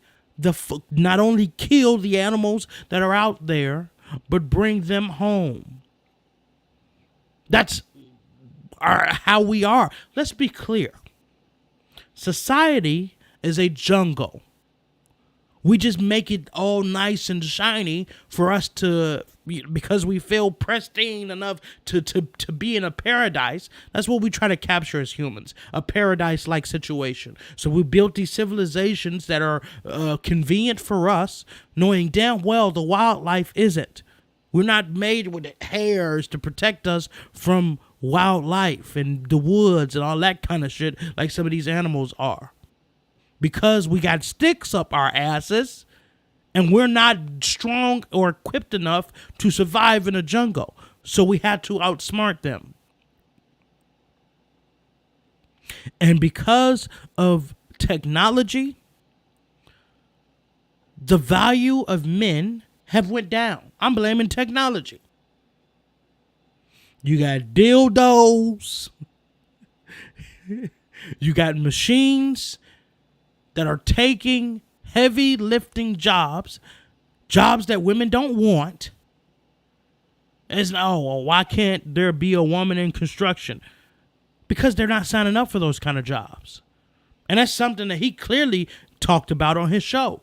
not only kill the animals that are out there, but bring them home. That's how we are. Let's be clear. Society is a jungle. We just make it all nice and shiny for us to, because we feel pristine enough to be in a paradise. That's what we try to capture as humans, a paradise-like situation. So we built these civilizations that are convenient for us, knowing damn well the wildlife isn't. We're not made with hairs to protect us from wildlife and the woods and all that kind of shit like some of these animals are. Because we got sticks up our asses and we're not strong or equipped enough to survive in a jungle. So we had to outsmart them. And because of technology, the value of men have went down. I'm blaming technology. You got dildos. You got machines that are taking heavy lifting jobs that women don't want. It's, oh, well, why can't there be a woman in construction? Because they're not signing up for those kind of jobs. And that's something that he clearly talked about on his show.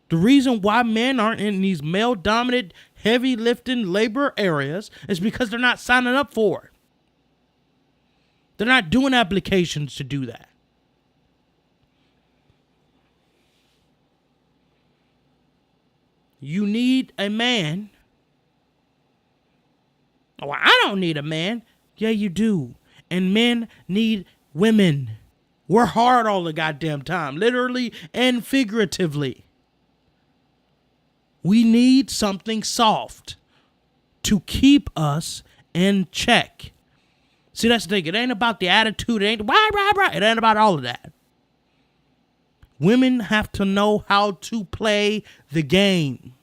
The reason why men aren't in these male-dominant, heavy lifting labor areas is because they're not signing up for it. They're not doing applications to do that. You need a man. Oh, I don't need a man. Yeah, you do. And men need women. We're hard all the goddamn time, literally and figuratively. We need something soft to keep us in check. See, that's the thing. It ain't about the attitude. It ain't rah. It ain't about all of that. Women have to know how to play the game.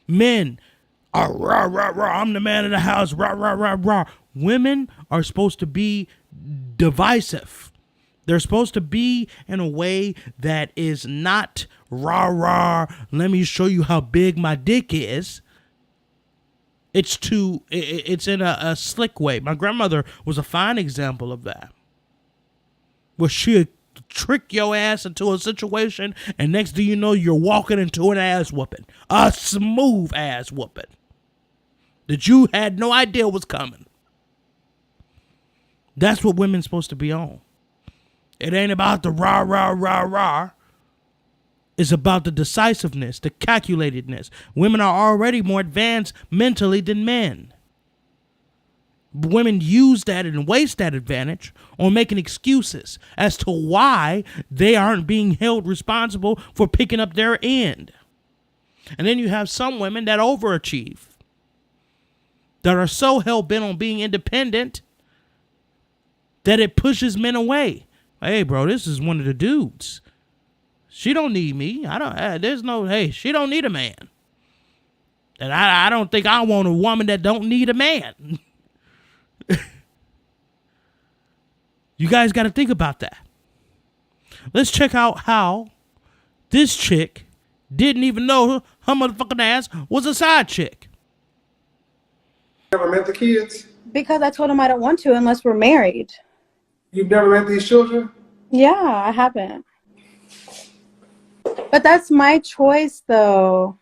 Men are rah. I'm the man of the house. Rah. Women are supposed to be divisive. They're supposed to be in a way that is not rah. Let me show you how big my dick is. It's in a slick way. My grandmother was a fine example of that. Where she'd trick your ass into a situation, and next thing you know, you're walking into an ass whooping. A smooth ass whooping. That you had no idea was coming. That's what women's supposed to be on. It ain't about the rah. It's about the decisiveness, the calculatedness. Women are already more advanced mentally than men. Women use that and waste that advantage on making excuses as to why they aren't being held responsible for picking up their end. And then you have some women that overachieve, that are so hell-bent on being independent that it pushes men away. Hey, bro, this is one of the dudes. She don't need me. She don't need a man. And I don't think I want a woman that don't need a man. You guys got to think about that. Let's check out how this chick didn't even know her motherfucking ass was a side chick. Never met the kids? Because I told him I don't want to unless we're married. You've never met these children? Yeah, I haven't. But that's my choice, though.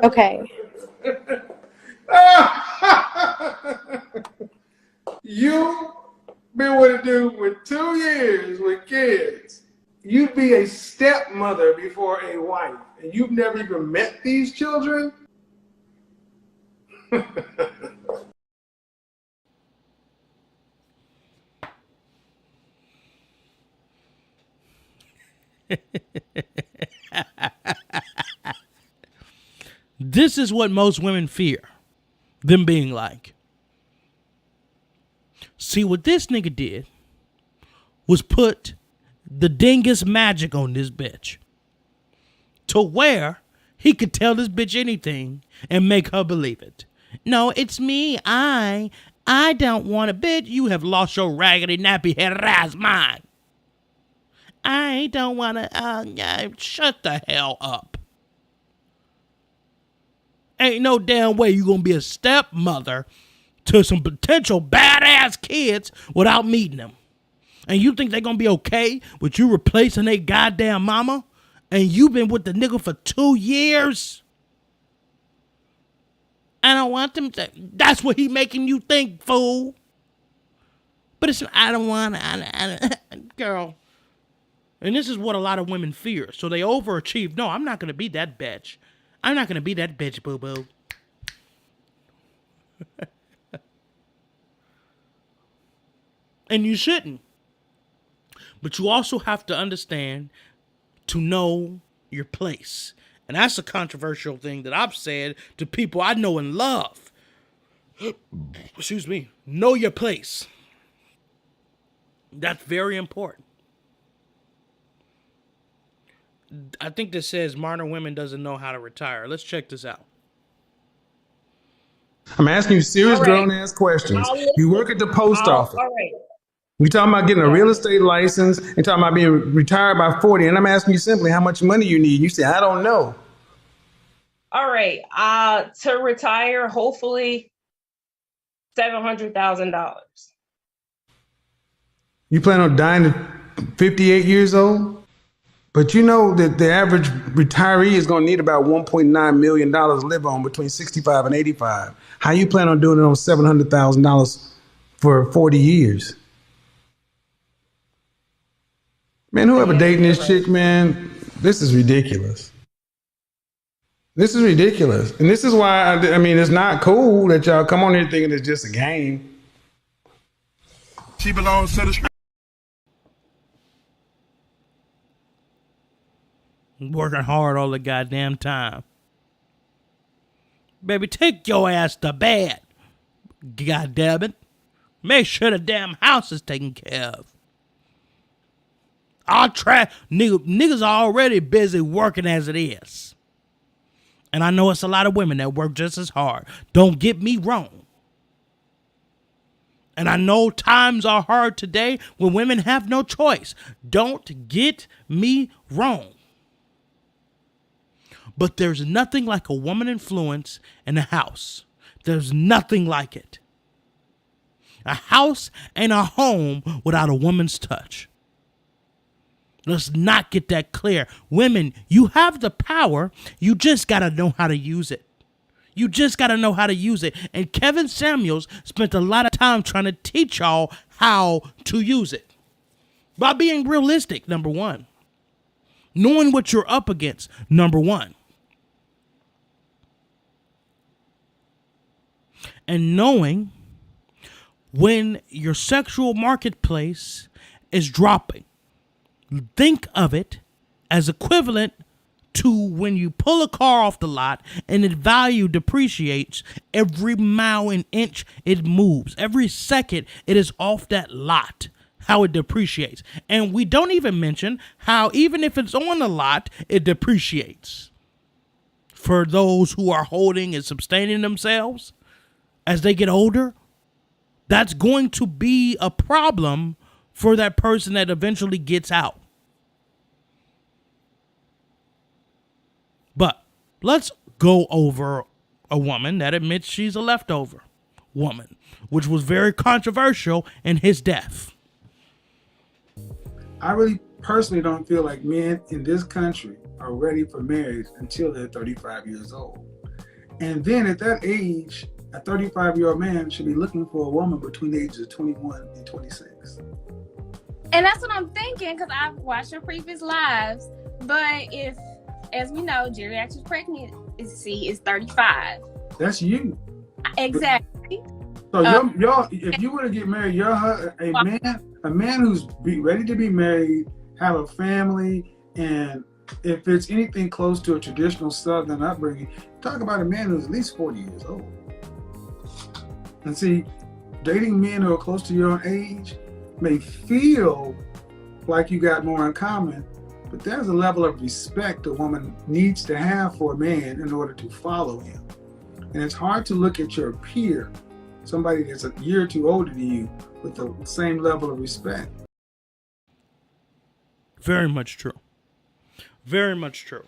Okay. You been with a dude with 2 years with kids. You'd be a stepmother before a wife, and you've never even met these children? This is what most women fear, them being like. See, what this nigga did was put the dingus magic on this bitch to where he could tell this bitch anything and make her believe it. No, it's me. I don't want a bitch. You have lost your raggedy nappy head ass mind. I don't want to, shut the hell up. Ain't no damn way you gonna be a stepmother to some potential badass kids without meeting them. And you think they're gonna be okay with you replacing their goddamn mama? And you been with the nigga for 2 years? I don't want them to. That's what he making you think, fool. But it's, I don't want, girl. And this is what a lot of women fear. So they overachieve. No, I'm not gonna be that bitch. I'm not gonna be that bitch, boo-boo. And you shouldn't. But you also have to understand to know your place. And that's a controversial thing that I've said to people I know and love. Excuse me. Know your place. That's very important. I think this says modern women doesn't know how to retire. Let's check this out. I'm asking you serious grown-ass questions. You work at the post office. All right. We talking about getting a real estate license and talking about being retired by 40. And I'm asking you simply how much money you need. You say, I don't know. All right. To retire, hopefully $700,000. You plan on dying at 58 years old? But you know that the average retiree is going to need about $1.9 million to live on between 65 and 85. How you plan on doing it on $700,000 for 40 years? Man, whoever dating this chick, man, this is ridiculous. This is ridiculous. And this is why, I mean, it's not cool that y'all come on here thinking it's just a game. She belongs to the street. Working hard all the goddamn time. Baby, take your ass to bed. God damn it. Make sure the damn house is taken care of. Niggas are already busy working as it is. And I know it's a lot of women that work just as hard. Don't get me wrong. And I know times are hard today when women have no choice. Don't get me wrong. But there's nothing like a woman influence in a house. There's nothing like it. A house ain't a home without a woman's touch. Let's not get that clear. Women, you have the power. You just got to know how to use it. You just got to know how to use it. And Kevin Samuels spent a lot of time trying to teach y'all how to use it. By being realistic, number one. Knowing what you're up against, number one. And knowing when your sexual marketplace is dropping. Think of it as equivalent to when you pull a car off the lot and its value depreciates every mile and inch it moves. Every second it is off that lot, how it depreciates. And we don't even mention how even if it's on the lot, it depreciates. For those who are holding and sustaining themselves as they get older, that's going to be a problem for that person that eventually gets out. But let's go over a woman that admits she's a leftover woman, which was very controversial in his death. I really personally don't feel like men in this country are ready for marriage until they're 35 years old. And then at that age, a 35-year-old man should be looking for a woman between the ages of 21 and 26. And that's what I'm thinking, because I've watched your previous lives. But if, as we know, geriatric pregnancy is 35. That's you. Exactly. So if you were to get married, a man who's ready to be married, have a family, and if it's anything close to a traditional Southern upbringing, talk about a man who's at least 40 years old. And see, dating men who are close to your own age may feel like you got more in common, but there's a level of respect a woman needs to have for a man in order to follow him. And it's hard to look at your peer, somebody that's a year or two older than you, with the same level of respect. Very much true. Very much true.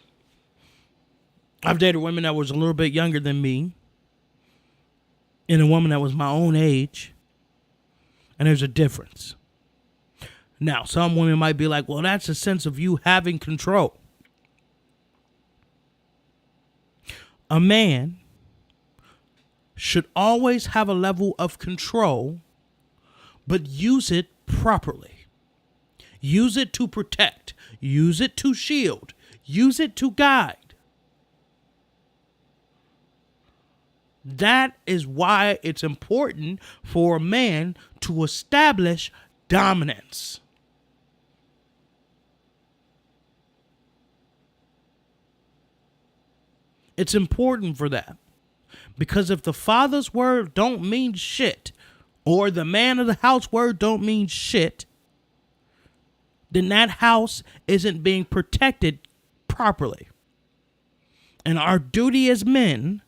I've dated women that was a little bit younger than me, and a woman that was my own age, and there's a difference. Now, some women might be like, well, that's a sense of you having control. A man should always have a level of control, but use it properly. Use it to protect. Use it to shield. Use it to guide. That is why it's important for a man to establish dominance. It's important for that. Because if the father's word don't mean shit, or the man of the house word don't mean shit, then that house isn't being protected properly. And our duty as men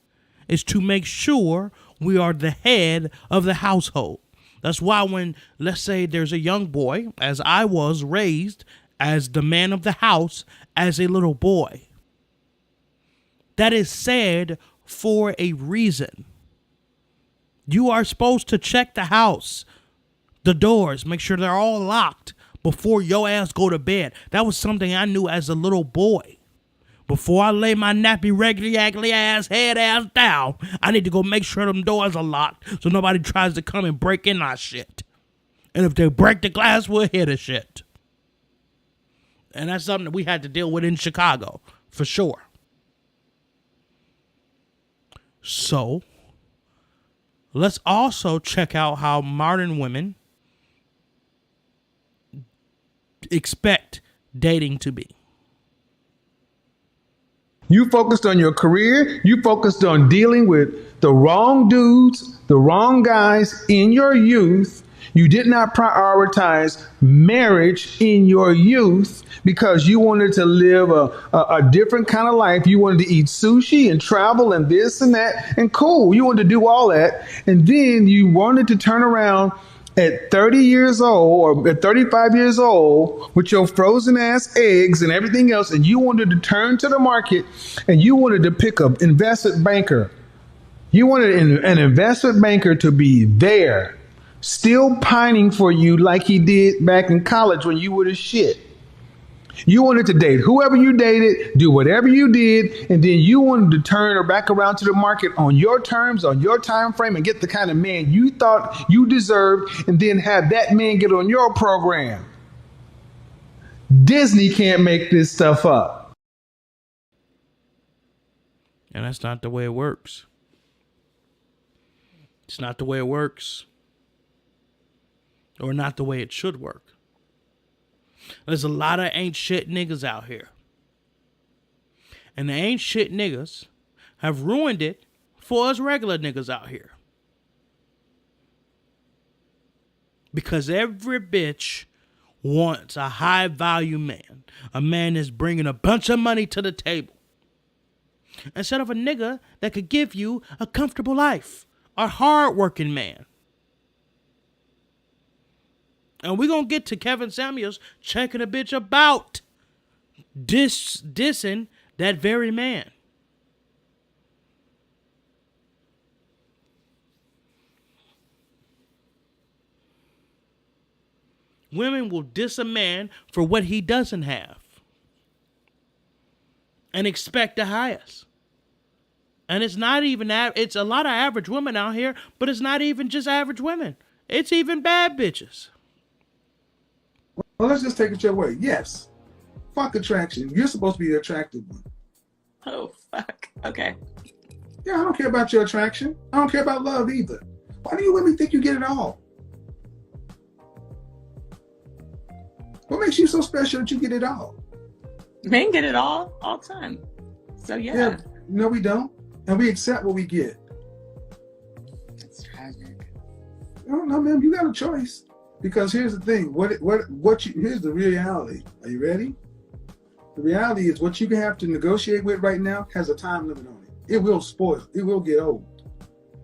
is to make sure we are the head of the household. That's why when, let's say there's a young boy, as I was raised as the man of the house as a little boy, that is said for a reason. You are supposed to check the house, the doors, make sure they're all locked before your ass go to bed. That was something I knew as a little boy. Before I lay my nappy, regular, ass, head ass down, I need to go make sure them doors are locked so nobody tries to come and break in our shit. And if they break the glass, we'll hit the shit. And that's something that we had to deal with in Chicago, for sure. So, let's also check out how modern women expect dating to be. You focused on your career. You focused on dealing with the wrong dudes, the wrong guys in your youth. You did not prioritize marriage in your youth because you wanted to live a different kind of life. You wanted to eat sushi and travel and this and that. And cool, you wanted to do all that. And then you wanted to turn around at 30 years old or at 35 years old with your frozen ass eggs and everything else, and you wanted to turn to the market and you wanted to pick up investment banker. You wanted an investment banker to be there, still pining for you like he did back in college when you were the shit. You wanted to date whoever you dated, do whatever you did, and then you wanted to turn her back around to the market on your terms, on your time frame, and get the kind of man you thought you deserved, and then have that man get on your program. Disney can't make this stuff up. And that's not the way it works. It's not the way it works. Or not the way it should work. There's a lot of ain't shit niggas out here. And the ain't shit niggas have ruined it for us regular niggas out here. Because every bitch wants a high value man. A man that's bringing a bunch of money to the table. Instead of a nigga that could give you a comfortable life. A hard-working man. And we're going to get to Kevin Samuels checking a bitch about dissing that very man. Women will diss a man for what he doesn't have. And expect the highest. And it's not even, it's a lot of average women out here, but it's not even just average women. It's even bad bitches. Well, let's just take it your way. Yes. Fuck attraction. You're supposed to be the attractive one. Oh, fuck. Okay. Yeah, I don't care about your attraction. I don't care about love either. Why do you women think you get it all? What makes you so special that you get it all? Men get it all the time. So, yeah. No, we don't. And we accept what we get. It's tragic. No, ma'am, you got a choice. Because here's the thing, here's the reality. Are you ready? The reality is what you have to negotiate with right now has a time limit on it. It will spoil. It will get old.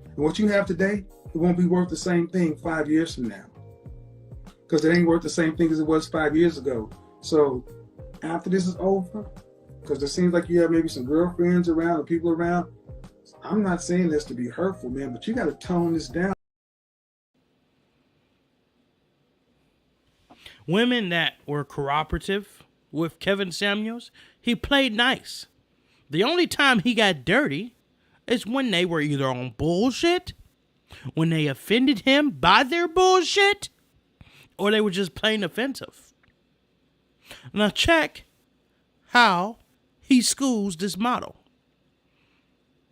And what you have today, it won't be worth the same thing 5 years from now. Because it ain't worth the same thing as it was 5 years ago. So after this is over, because it seems like you have maybe some girlfriends around or people around, I'm not saying this to be hurtful, man, but you got to tone this down. Women that were cooperative with Kevin Samuels, he played nice. The only time he got dirty is when they were either on bullshit, when they offended him by their bullshit, or they were just plain offensive. Now check how he schools this model.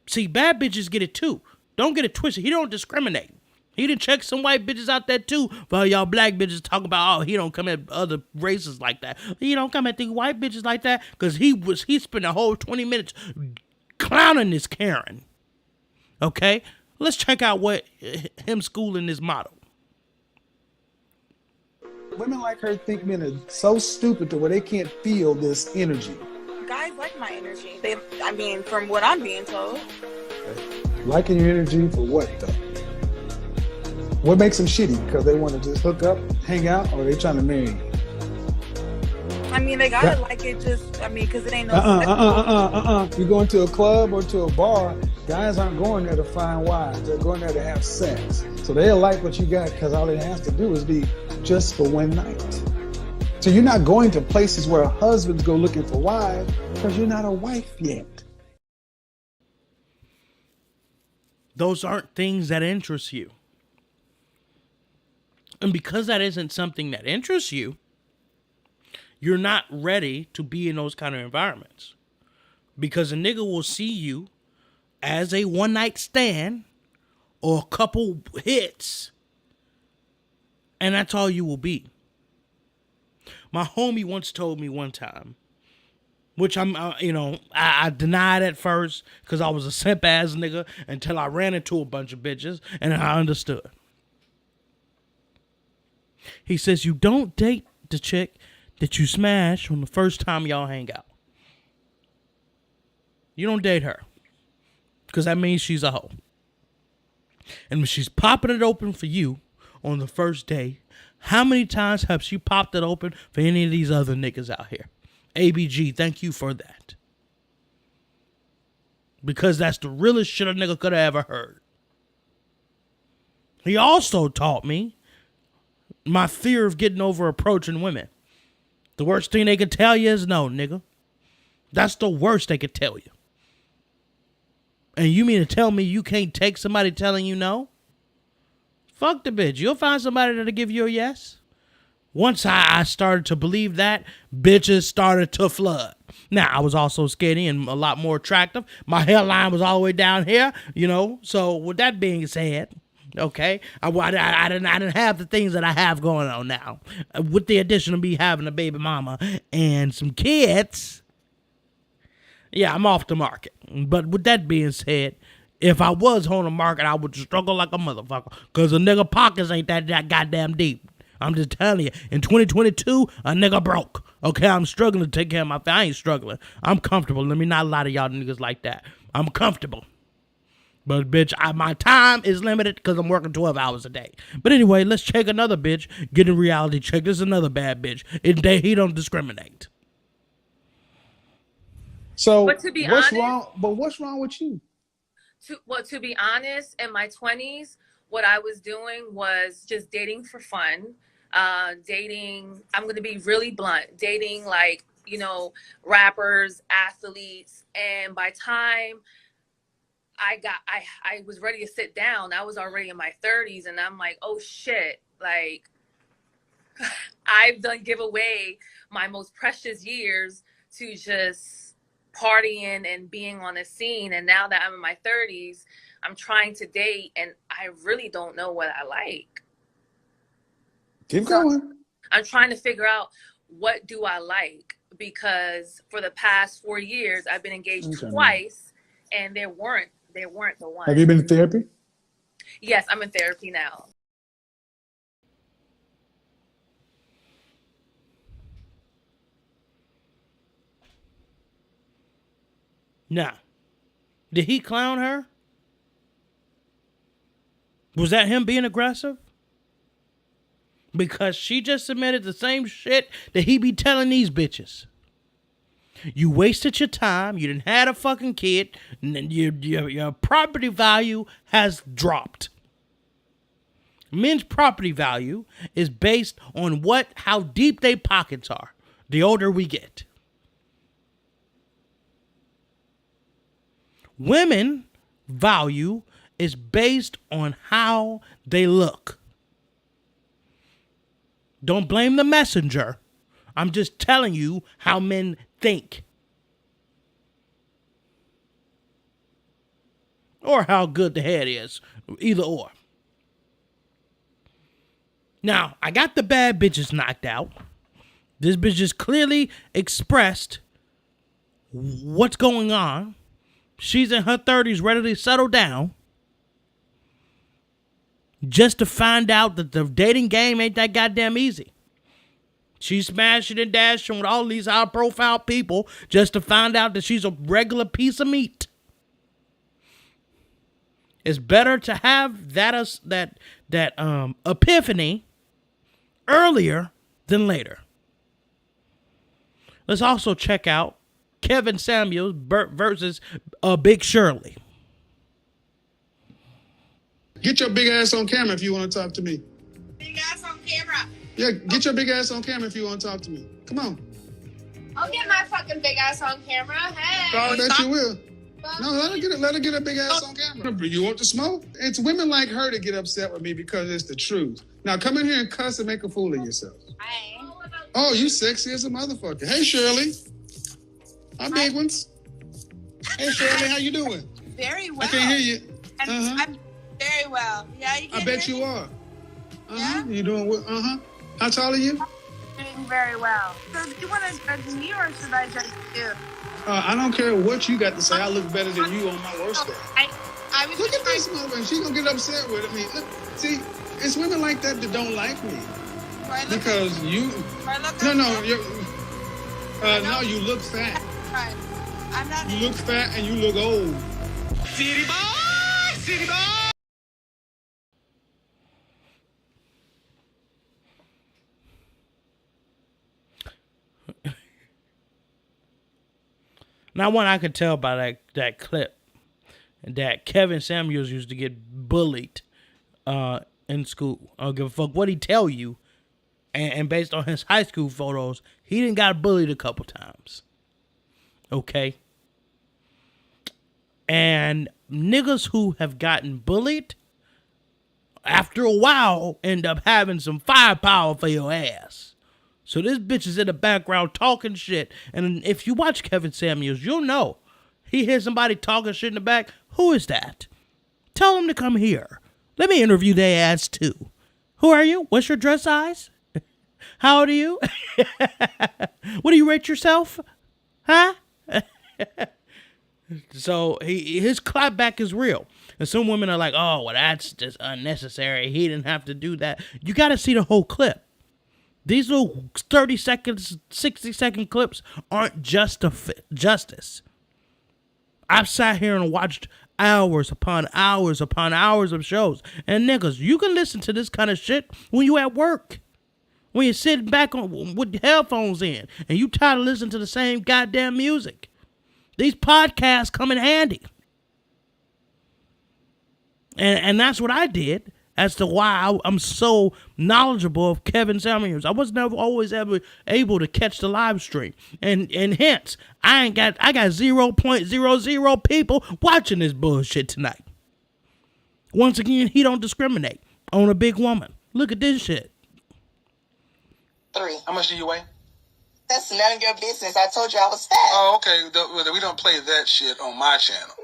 See, bad bitches get it too. Don't get it twisted. He don't discriminate. He done check some white bitches out there too. For y'all black bitches talking about, oh, he don't come at other races like that. He don't come at the white bitches like that because he spent a whole 20 minutes clowning this Karen. Okay? Let's check out what him schooling this model. Women like her think men are so stupid to where they can't feel this energy. Guys like my energy. From what I'm being told. Liking your energy for what, though? What makes them shitty? Because they want to just hook up, hang out, or they trying to marry you? They gotta like it because it ain't no... You going to a club or to a bar, guys aren't going there to find wives. They're going there to have sex. So they'll like what you got because all it has to do is be just for one night. So you're not going to places where husbands go looking for wives because you're not a wife yet. Those aren't things that interest you. And because that isn't something that interests you, you're not ready to be in those kind of environments. Because a nigga will see you as a one-night stand or a couple hits, and that's all you will be. My homie once told me one time Which I denied at first because I was a simp ass nigga until I ran into a bunch of bitches and I understood. He says you don't date the chick that you smash on the first time y'all hang out. You don't date her because that means she's a hoe. And when she's popping it open for you on the first day, how many times have she popped it open for any of these other niggas out here? ABG, thank you for that. Because that's the realest shit a nigga could have ever heard. He also taught me my fear of getting over approaching women. The worst thing they could tell you is no, nigga. That's the worst they could tell you. And you mean to tell me you can't take somebody telling you no? Fuck the bitch. You'll find somebody that'll give you a yes. Once I started to believe that, bitches started to flood. Now, I was also skinny and a lot more attractive. My hairline was all the way down here, So with that being said, okay, I didn't have the things that I have going on now. With the addition of me having a baby mama and some kids, yeah, I'm off the market. But with that being said, if I was on the market, I would struggle like a motherfucker because a nigga pockets ain't that goddamn deep. I'm just telling you, in 2022, a nigga broke. Okay, I'm struggling to take care of my family. I ain't struggling. I'm comfortable. Let me not lie to y'all niggas like that. I'm comfortable. But, bitch, my time is limited because I'm working 12 hours a day. But anyway, let's check another bitch. Get a reality check. This is another bad bitch. He don't discriminate. So, But to be what's honest, wrong? But what's wrong with you? To be honest, in my 20s, what I was doing was just dating for fun. Dating, I'm going to be really blunt, dating like, rappers, athletes. And by time I was ready to sit down, I was already in my 30s and I'm like, oh shit, like I've done give away my most precious years to just partying and being on the scene. And now that I'm in my 30s, I'm trying to date and I really don't know what I like. Keep going. I'm trying to figure out what do I like, because for the past 4 years I've been engaged twice and they weren't the ones. Have you been in therapy? Yes, I'm in therapy now. Now, did he clown her? Was that him being aggressive? Because she just admitted the same shit that he be telling these bitches. You wasted your time. You didn't have a fucking kid. Your property value has dropped. Men's property value is based on how deep their pockets are. The older we get. Women value is based on how they look. Don't blame the messenger. I'm just telling you how men think. Or how good the head is. Either or. Now, I got the bad bitches knocked out. This bitch just clearly expressed what's going on. She's in her 30s, ready to settle down. Just to find out that the dating game ain't that goddamn easy. She's smashing and dashing with all these high-profile people just to find out that she's a regular piece of meat. It's better to have that epiphany earlier than later. Let's also check out Kevin Samuels versus Big Shirley. Get your big ass on camera if you want to talk to me. Big ass on camera. Yeah, get your big ass on camera if you want to talk to me. Come on. I'll get my fucking big ass on camera. Hey. I bet you will. No, let her get her big ass on camera. You want to smoke? It's women like her that get upset with me because it's the truth. Now come in here and cuss and make a fool of yourself. Hey. Oh, you sexy as a motherfucker. Hey, Shirley. Hi, big ones. Hey, Shirley, how you doing? Very well. I can't hear you. I'm very well. Yeah, you can I bet hear you me? are. Yeah? You doing what? How tall are you? doing very well. So do you want to judge me or should I judge you? I don't care what you got to say. I look better than you on my worst day. I was Look at this mother. She's going to get upset with me. Look, see, it's women like that that don't like me. Because you... No, you look fat. Right. I'm not... You look fat and you look old. City boy! City boy! Now, one I could tell by that clip that Kevin Samuels used to get bullied in school. I don't give a fuck what he tell you. And based on his high school photos, he didn't got bullied a couple times. Okay? And niggas who have gotten bullied, after a while, end up having some firepower for your ass. So this bitch is in the background talking shit. And if you watch Kevin Samuels, you'll know. He hears somebody talking shit in the back. Who is that? Tell them to come here. Let me interview their ass too. Who are you? What's your dress size? How old are you? What do you rate yourself? Huh? So his clapback is real. And some women are like, oh, well, that's just unnecessary. He didn't have to do that. You got to see the whole clip. These little 30 seconds, 60-second clips aren't justice. I've sat here and watched hours upon hours upon hours of shows. And niggas, you can listen to this kind of shit when you at work. When you're sitting back with headphones in and you tired of listening to the same goddamn music. These podcasts come in handy. And that's what I did. As to why I'm so knowledgeable of Kevin Samuels. I was never always ever able to catch the live stream. And hence, I got 0.00 people watching this bullshit tonight. Once again, he don't discriminate on a big woman. Look at this shit. 3. How much do you weigh? That's none of your business. I told you I was fat. Oh, okay. We don't play that shit on my channel.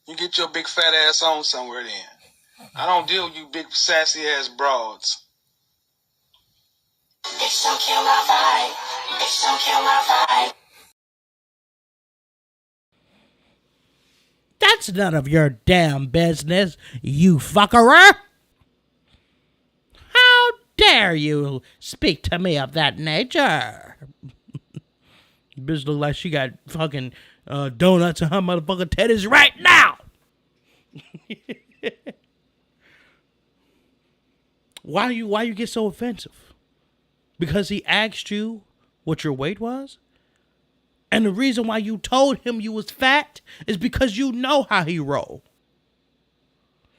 You get your big fat ass on somewhere then. I don't deal with you big sassy ass broads. Bitch, don't kill my vibe. Bitch, don't kill my vibe. That's none of your damn business, you fuckerer. How dare you speak to me of that nature? Bitch look like she got fucking donuts in her motherfucking titties right now. Why you get so offensive? Because he asked you what your weight was? And the reason why you told him you was fat is because you know how he roll.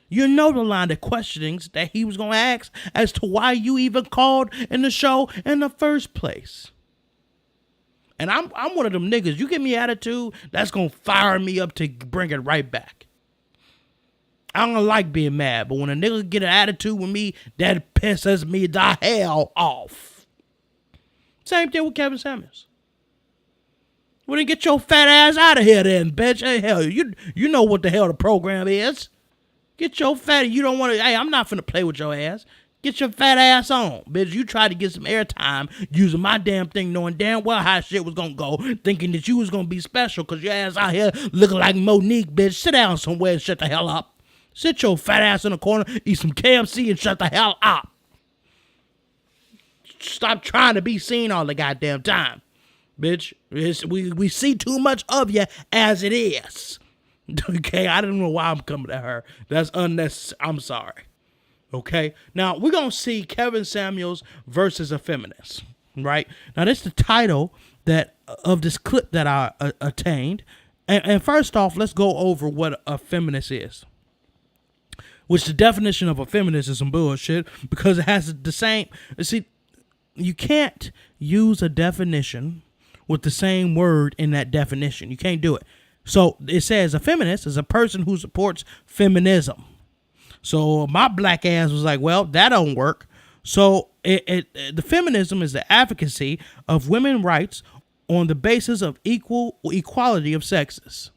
You know the line of questionings that he was going to ask as to why you even called in the show in the first place. And I'm one of them niggas. You give me attitude, that's going to fire me up to bring it right back. I don't like being mad, but when a nigga get an attitude with me, that pisses me the hell off. Same thing with Kevin Samuels. Well, then get your fat ass out of here then, bitch. Hey, hell, you know what the hell the program is. Get your fat, you don't want to, hey, I'm not finna play with your ass. Get your fat ass on, bitch. You tried to get some airtime using my damn thing, knowing damn well how shit was gonna go, thinking that you was gonna be special because your ass out here looking like Monique, bitch. Sit down somewhere and shut the hell up. Sit your fat ass in the corner, eat some KFC and shut the hell up. Stop trying to be seen all the goddamn time. Bitch, we see too much of you as it is. Okay, I don't know why I'm coming at her. That's unnecessary. I'm sorry. Okay, now we're going to see Kevin Samuels versus a feminist, right? Now, this is the title of this clip that I attained. And first off, let's go over what a feminist is. Which the definition of a feminist is some bullshit because it has the same. See, you can't use a definition with the same word in that definition. You can't do it. So it says a feminist is a person who supports feminism. So my black ass was like, well, that don't work. So the feminism is the advocacy of women's rights on the basis of equality of sexes.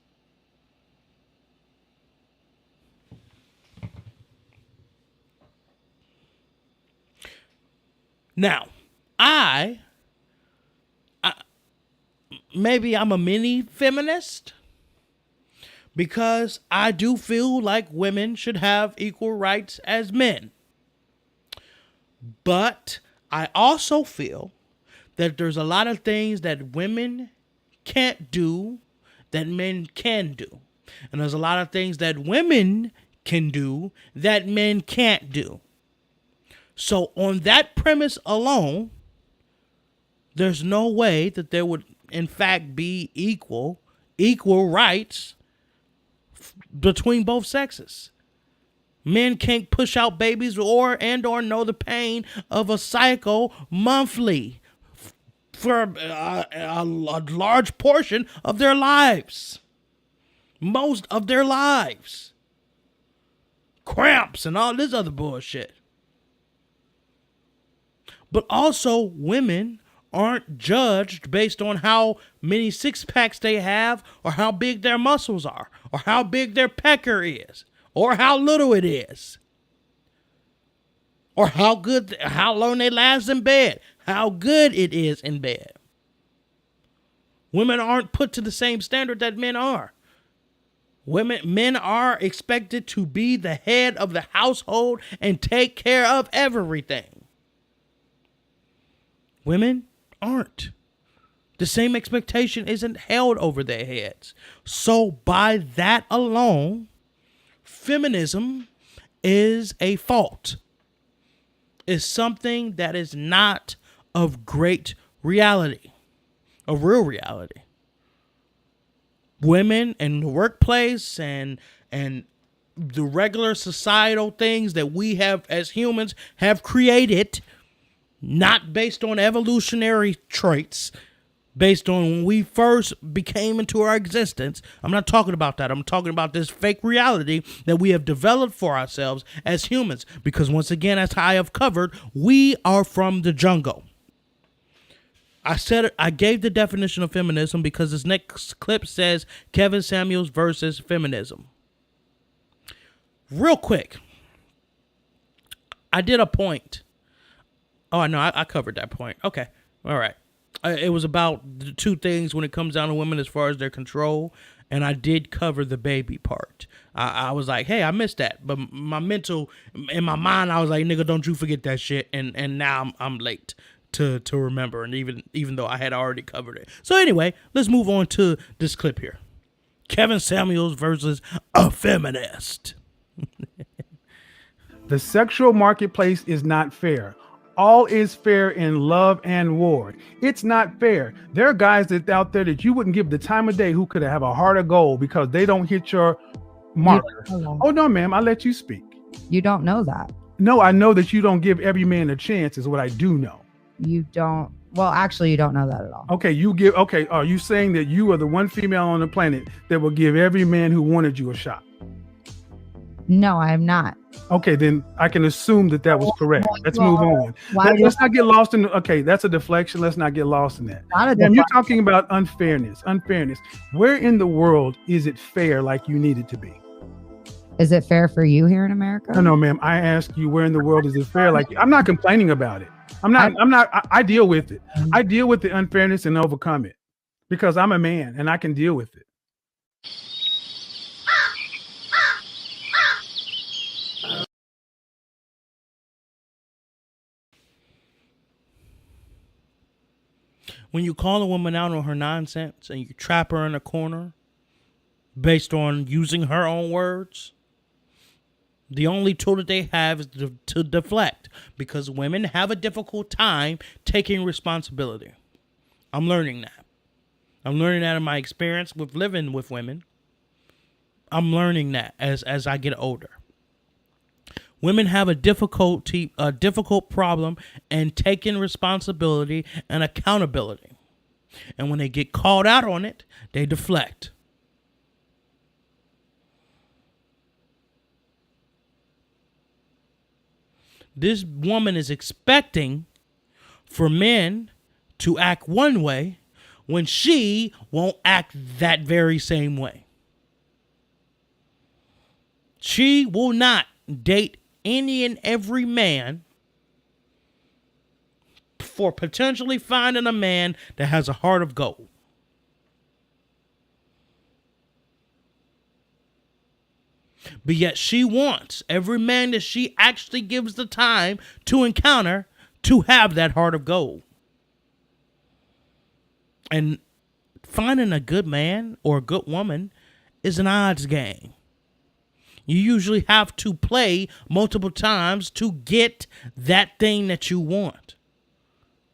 Now, I maybe I'm a mini feminist because I do feel like women should have equal rights as men. But I also feel that there's a lot of things that women can't do that men can do. And there's a lot of things that women can do that men can't do. So on that premise alone, there's no way that there would in fact be equal rights between both sexes. Men can't push out babies or know the pain of a cycle monthly for a large portion of their lives. Most of their lives. Cramps and all this other bullshit. But also, women aren't judged based on how many six-packs they have or how big their muscles are or how big their pecker is or how little it is or how long they last in bed, how good it is in bed. Women aren't put to the same standard that men are. Men are expected to be the head of the household and take care of everything. Women aren't. The same expectation isn't held over their heads. So by that alone, feminism is a fault. It's something that is not of great reality, of real reality. Women in the workplace and the regular societal things that we have as humans have created, not based on evolutionary traits, based on when we first became into our existence. I'm not talking about that. I'm talking about this fake reality that we have developed for ourselves as humans. Because once again, as I have covered, we are from the jungle. I gave the definition of feminism because this next clip says Kevin Samuels versus feminism. Real quick, I did a point. Oh, no, I covered that point. Okay. All right. It was about the two things when it comes down to women as far as their control. And I did cover the baby part. I was like, hey, I missed that. But in my mind, I was like, nigga, don't you forget that shit. And now I'm late to remember. And even though I had already covered it. So anyway, let's move on to this clip here. Kevin Samuels versus a feminist. The sexual marketplace is not fair. All is fair in love and war. It's not fair. There are guys that out there that you wouldn't give the time of day who could have a heart of gold because they don't hit your marker. Oh, no, ma'am, I let you speak. You don't know that. No, I know that you don't give every man a chance is what I do know. You don't. Well, actually, you don't know that at all. Okay, are you saying that you are the one female on the planet that will give every man who wanted you a shot? No, I am not. Okay, then I can assume that was correct. Let's move on. Let's not get lost in. Okay, that's a deflection. Let's not get lost in that. You're talking about unfairness. Where in the world is it fair like you need it to be? Is it fair for you here in America? No, ma'am. I ask you, where in the world is it fair? Like, I'm not complaining about it. I deal with it. I deal with the unfairness and overcome it because I'm a man and I can deal with it. When you call a woman out on her nonsense and you trap her in a corner based on using her own words, the only tool that they have is to deflect because women have a difficult time taking responsibility. I'm learning that. I'm learning that in my experience with living with women. I'm learning that as I get older. Women have a difficult problem in taking responsibility and accountability. And when they get called out on it, they deflect. This woman is expecting for men to act one way when she won't act that very same way. She will not date any and every man for potentially finding a man that has a heart of gold. But yet she wants every man that she actually gives the time to encounter to have that heart of gold. And finding a good man or a good woman is an odds game. You usually have to play multiple times to get that thing that you want.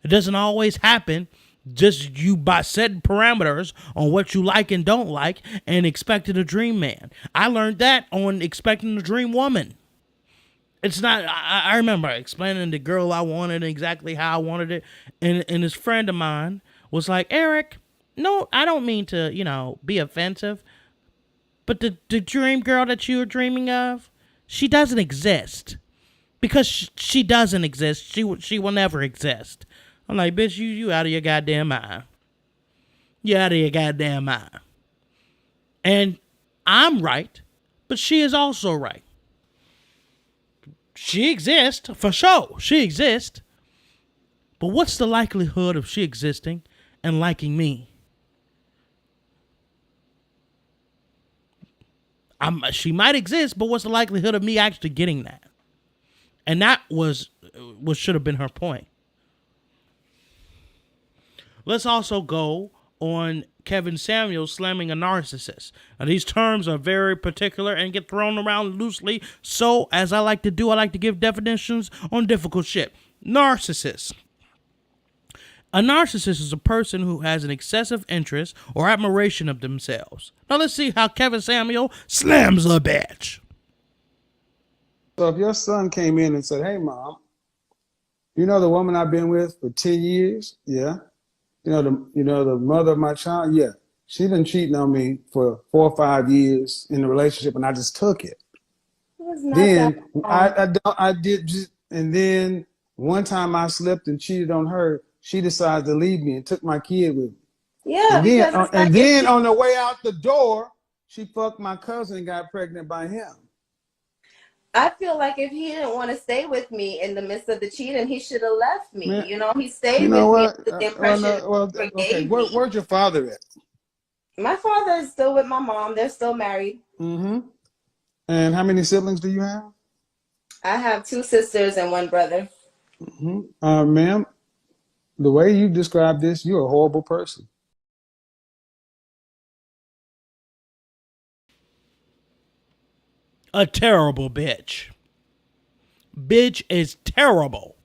It doesn't always happen just you by setting parameters on what you like and don't like and expecting a dream man. I learned that on expecting a dream woman. It's not, I remember explaining the girl I wanted exactly how I wanted it. And this friend of mine was like, Eric, no, I don't mean to, be offensive. But the dream girl that you were dreaming of, she doesn't exist. Because she doesn't exist. She will never exist. I'm like, bitch, you out of your goddamn mind. You out of your goddamn mind. And I'm right, but she is also right. She exists, for sure. She exists. But what's the likelihood of she existing and liking me? She might exist, but what's the likelihood of me actually getting that? And that was what should have been her point. Let's also go on Kevin Samuels slamming a narcissist. Now, these terms are very particular and get thrown around loosely. So, as I like to do, I like to give definitions on difficult shit. Narcissist. A narcissist is a person who has an excessive interest or admiration of themselves. Now, let's see how Kevin Samuel slams a bitch. So if your son came in and said, hey, Mom, you know the woman I've been with for 10 years? Yeah. You know the mother of my child? Yeah. She been cheating on me for 4 or 5 years in the relationship, and I just took it. Then I did just, and then one time I slipped and cheated on her. She decided to leave me and took my kid with me. Yeah. And then on the way out the door, she fucked my cousin and got pregnant by him. I feel like if he didn't want to stay with me in the midst of the cheating, he should have left me. Man, He stayed with me with the impression. Where's your father at? My father is still with my mom. They're still married. Mm-hmm. And how many siblings do you have? I have 2 sisters and 1 brother. Mm-hmm. Ma'am, the way you describe this, you're a horrible person. A terrible bitch. Bitch is terrible.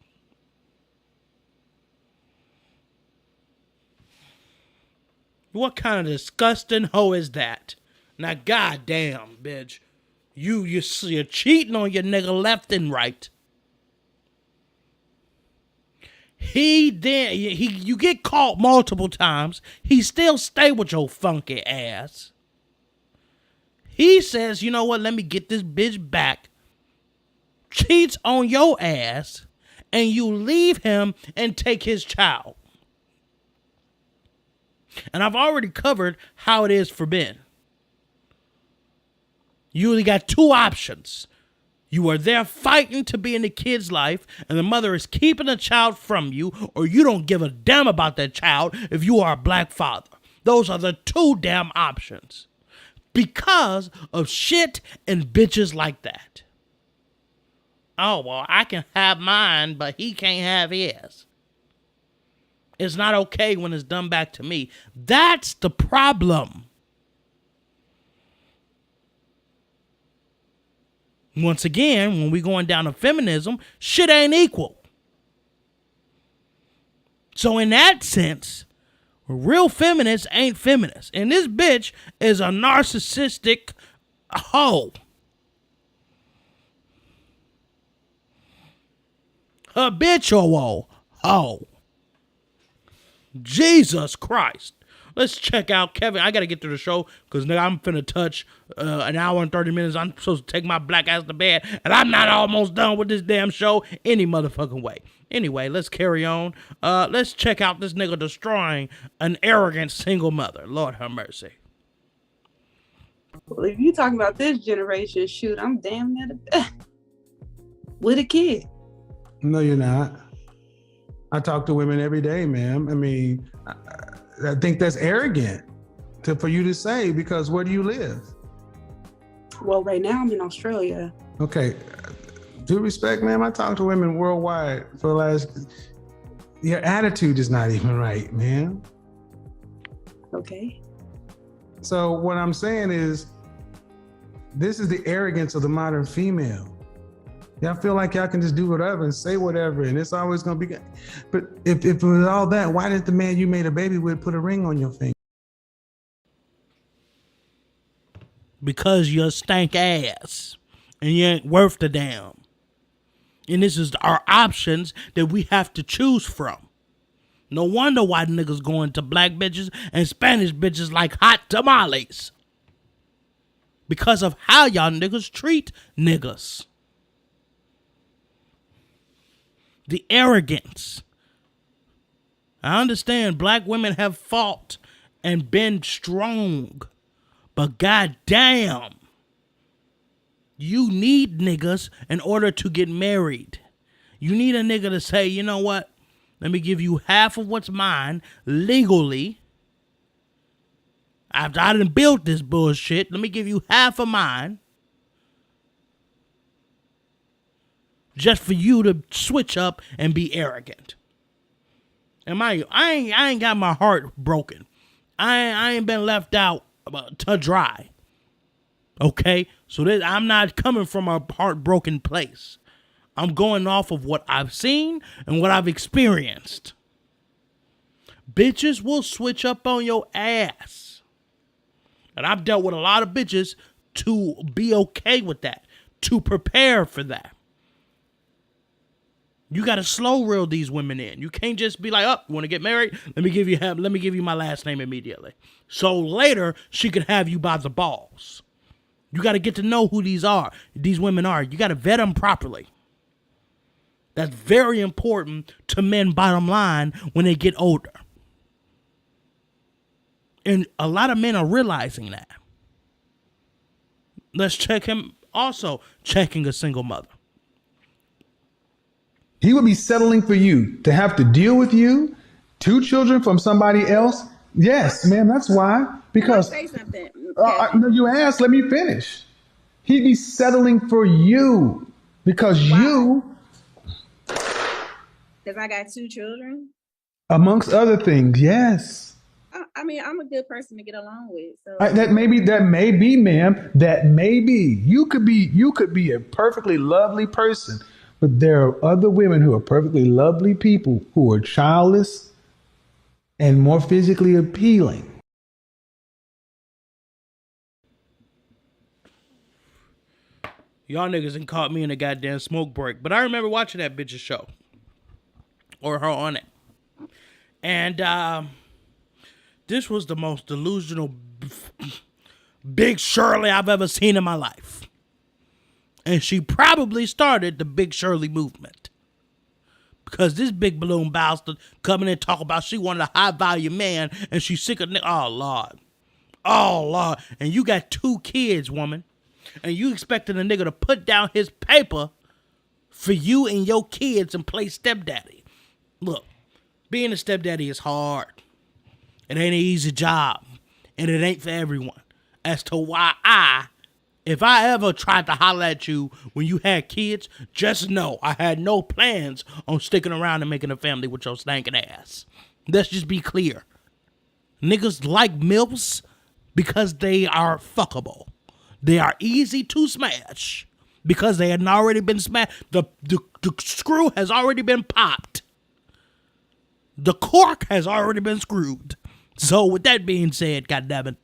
What kind of disgusting hoe is that? Now, goddamn, bitch. You're cheating on your nigga left and right. You get caught multiple times. He still stay with your funky ass. He says, you know what, let me get this bitch back. Cheats on your ass, and you leave him and take his child. And I've already covered how it is for men. You only got 2 options. You are there fighting to be in the kid's life, and the mother is keeping the child from you, or you don't give a damn about that child if you are a black father. Those are the 2 damn options. Because of shit and bitches like that. Oh, well, I can have mine, but he can't have his. It's not okay when it's done back to me. That's the problem. Once again, when we going down to feminism, shit ain't equal. So in that sense, real feminists ain't feminists. And this bitch is a narcissistic hoe. Habitual hoe. Jesus Christ. Let's check out Kevin. I got to get to the show because I'm finna touch an hour and 30 minutes. I'm supposed to take my black ass to bed, and I'm not almost done with this damn show any motherfucking way. Anyway, let's carry on. Let's check out this nigga destroying an arrogant single mother. Lord have mercy. Well, if you talking about this generation, shoot, I'm damn near with a kid. No, you're not. I talk to women every day, ma'am. I mean, I think that's arrogant for you to say, because where do you live? Well, right now I'm in Australia. Okay. Due respect, ma'am, I talk to women worldwide for the last... Your attitude is not even right, man. Okay. So what I'm saying is, this is the arrogance of the modern female. Y'all feel like y'all can just do whatever and say whatever, and it's always gonna be good. But if it was all that, why didn't the man you made a baby with put a ring on your finger? Because you're a stank ass and you ain't worth the damn. And this is our options that we have to choose from. No wonder why niggas going to black bitches and Spanish bitches like hot tamales. Because of how y'all niggas treat niggas. The arrogance. I understand black women have fought and been strong. But goddamn, you need niggas in order to get married. You need a nigga to say, you know what? Let me give you half of what's mine legally. After I done built this bullshit, let me give you half of mine. Just for you to switch up and be arrogant. And I ain't got my heart broken. I ain't been left out to dry. Okay? So I'm not coming from a heartbroken place. I'm going off of what I've seen and what I've experienced. Bitches will switch up on your ass. And I've dealt with a lot of bitches to be okay with that. To prepare for that. You got to slow reel these women in. You can't just be like, oh, you want to get married? Let me give you my last name immediately. So later, she can have you by the balls. You got to get to know who these women are. You got to vet them properly. That's very important to men, bottom line, when they get older. And a lot of men are realizing that. Let's check him. Also, checking a single mother. He would be settling for you to have to deal with you, 2 children from somebody else. Yes, ma'am, that's why. Because Say something. no, you asked, let me finish. He'd be settling for you because you, Because I got 2 children. amongst other things, yes. I mean, I'm a good person to get along with. So That may be, ma'am. That may be. You could be a perfectly lovely person, but there are other women who are perfectly lovely people who are childless and more physically appealing. Y'all niggas done caught me in a goddamn smoke break. But I remember watching that bitch's show. Or her on it. And this was the most delusional Big Shirley I've ever seen in my life. And she probably started the Big Shirley movement. Because this big balloon bastard coming in and talk about she wanted a high value man and she's sick of oh Lord. Oh Lord. And you got 2 kids, woman. And you expecting a nigga to put down his paper for you and your kids and play stepdaddy. Look, being a stepdaddy is hard. It ain't an easy job. And it ain't for everyone. As to why if I ever tried to holler at you when you had kids, just know I had no plans on sticking around and making a family with your stinking ass. Let's just be clear. Niggas like MILFs because they are fuckable. They are easy to smash because they had already been smashed. The screw has already been popped. The cork has already been screwed. So with that being said, goddammit,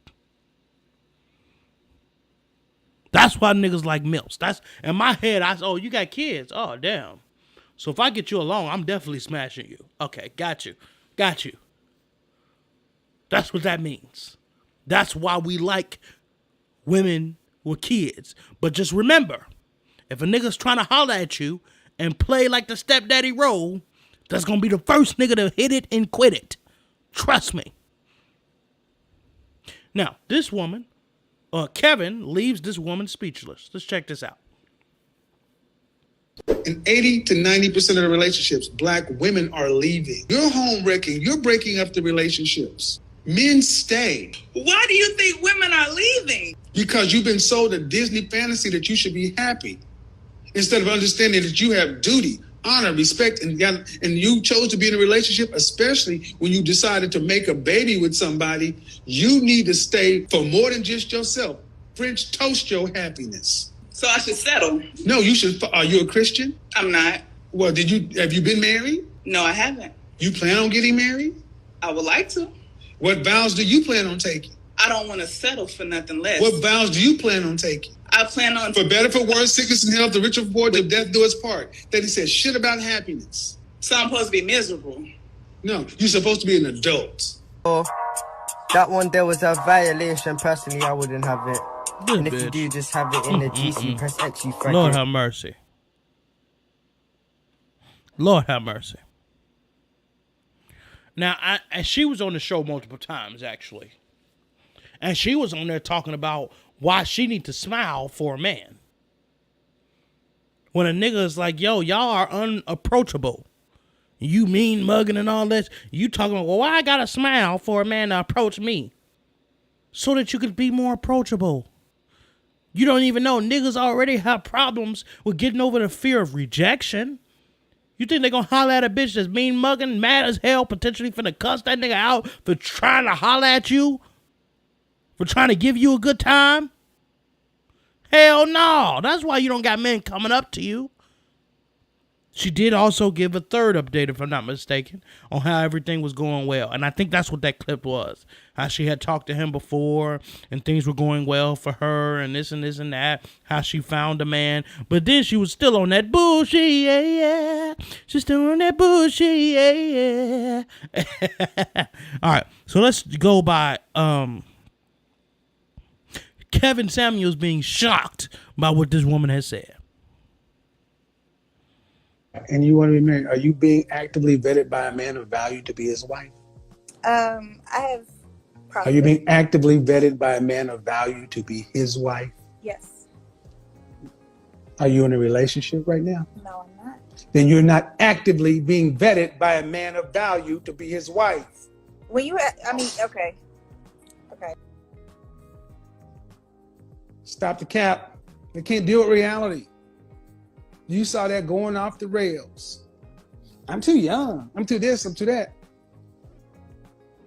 that's why niggas like MILFs. That's in my head. Oh, you got kids. Oh, damn. So if I get you along, I'm definitely smashing you. Okay, got you. That's what that means. That's why we like women with kids. But just remember, if a nigga's trying to holler at you and play like the stepdaddy role, that's going to be the first nigga to hit it and quit it. Trust me. Now, this woman, Kevin, leaves this woman speechless. Let's check this out. In 80 to 90% of the relationships, black women are leaving. You're home wrecking. You're breaking up the relationships. Men stay. Why do you think women are leaving? Because you've been sold a Disney fantasy that you should be happy, instead of understanding that you have duty, honor, respect, and you chose to be in a relationship, especially when you decided to make a baby with somebody. You need to stay for more than just yourself. French toast your happiness. So I should settle? No, you should. Are you a Christian? I'm not. Well, have you been married? No, I haven't. You plan on getting married? I would like to. What vows do you plan on taking? I don't want to settle for nothing less. What vows do you plan on taking? I plan on... For better, for worse, sickness and health, the rich or poor, till death do us part. That he said shit about happiness. So I'm supposed to be miserable? No, you're supposed to be an adult. Oh, that one there was a violation. Personally, I wouldn't have it. Good and if bitch. you do, just have it in the GC. Press X, you faggot. Lord have mercy. Lord have mercy. Now, and she was on the show multiple times, actually. And she was on there talking about why she need to smile for a man. When a nigga is like, yo, y'all are unapproachable. You mean mugging and all this. You talking about, well, why I gotta smile for a man to approach me? So that you could be more approachable. You don't even know niggas already have problems with getting over the fear of rejection. You think they gonna holler at a bitch that's mean mugging, mad as hell, potentially finna cuss that nigga out for trying to holler at you? For trying to give you a good time? Hell no. That's why you don't got men coming up to you. She did also give a third update, if I'm not mistaken, on how everything was going well. And I think that's what that clip was. How she had talked to him before and things were going well for her and this and this and that. How she found a man. But then she was still on that bullshit, yeah. She's still on that bullshit, yeah. All right, so let's go by Kevin Samuels being shocked by what this woman has said. And you want to be married, are you being actively vetted by a man of value to be his wife? I have... Are you being actively vetted by a man of value to be his wife? Yes. Are you in a relationship right now? No, I'm not. Then you're not actively being vetted by a man of value to be his wife. When you... okay. Okay. Stop the cap. They can't deal with reality. You saw that going off the rails. I'm too young. I'm too this. I'm too that.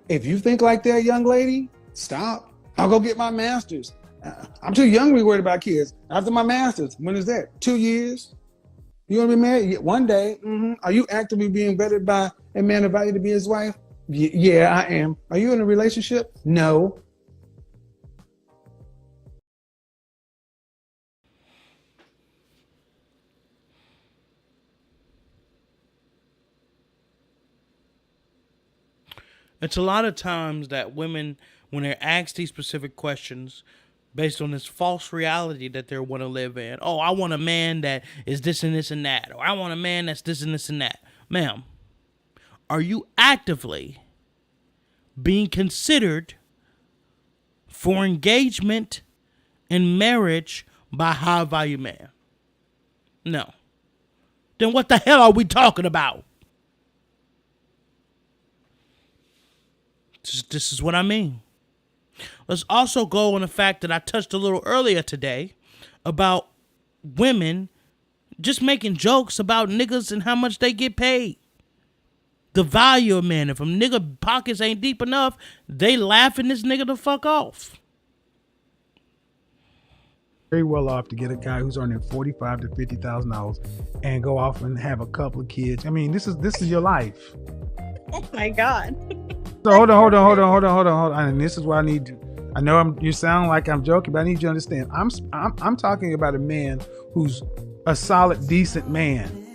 If you think like that, young lady, stop. I'll go get my master's. I'm too young to be worried about kids. After my master's, when is that? 2 years? You want to be married? One day. Are you actively being vetted by a man of value to be his wife? Yeah, I am. Are you in a relationship? No. It's a lot of times that women, when they're asked these specific questions based on this false reality that they want to live in, oh, I want a man that is this and this and that, or I want a man that's this and this and that. Ma'am, are you actively being considered for engagement and marriage by a high value man? No. Then what the hell are we talking about? This is what I mean. Let's also go on the fact that I touched a little earlier today about women just making jokes about niggas and how much they get paid. The value of men. If a nigga pockets ain't deep enough, they laughing this nigga the fuck off. Very well off to get a guy who's earning $45,000 to $50,000 and go off and have a couple of kids. I mean, this is your life. Oh my God. So hold on. And this is why I need to. I know you sound like I'm joking, but I need you to understand. I'm talking about a man who's a solid, decent man.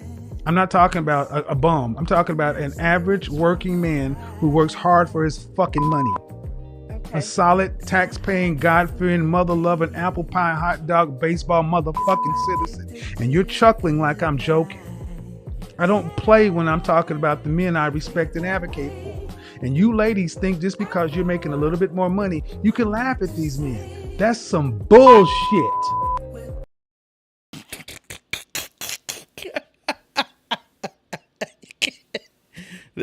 I'm not talking about a bum. I'm talking about an average working man who works hard for his fucking money. Okay. A solid, tax-paying, God-fearing, mother-loving, apple pie, hot dog, baseball motherfucking citizen. And you're chuckling like I'm joking. I don't play when I'm talking about the men I respect and advocate for. And you ladies think just because you're making a little bit more money, you can laugh at these men. That's some bullshit.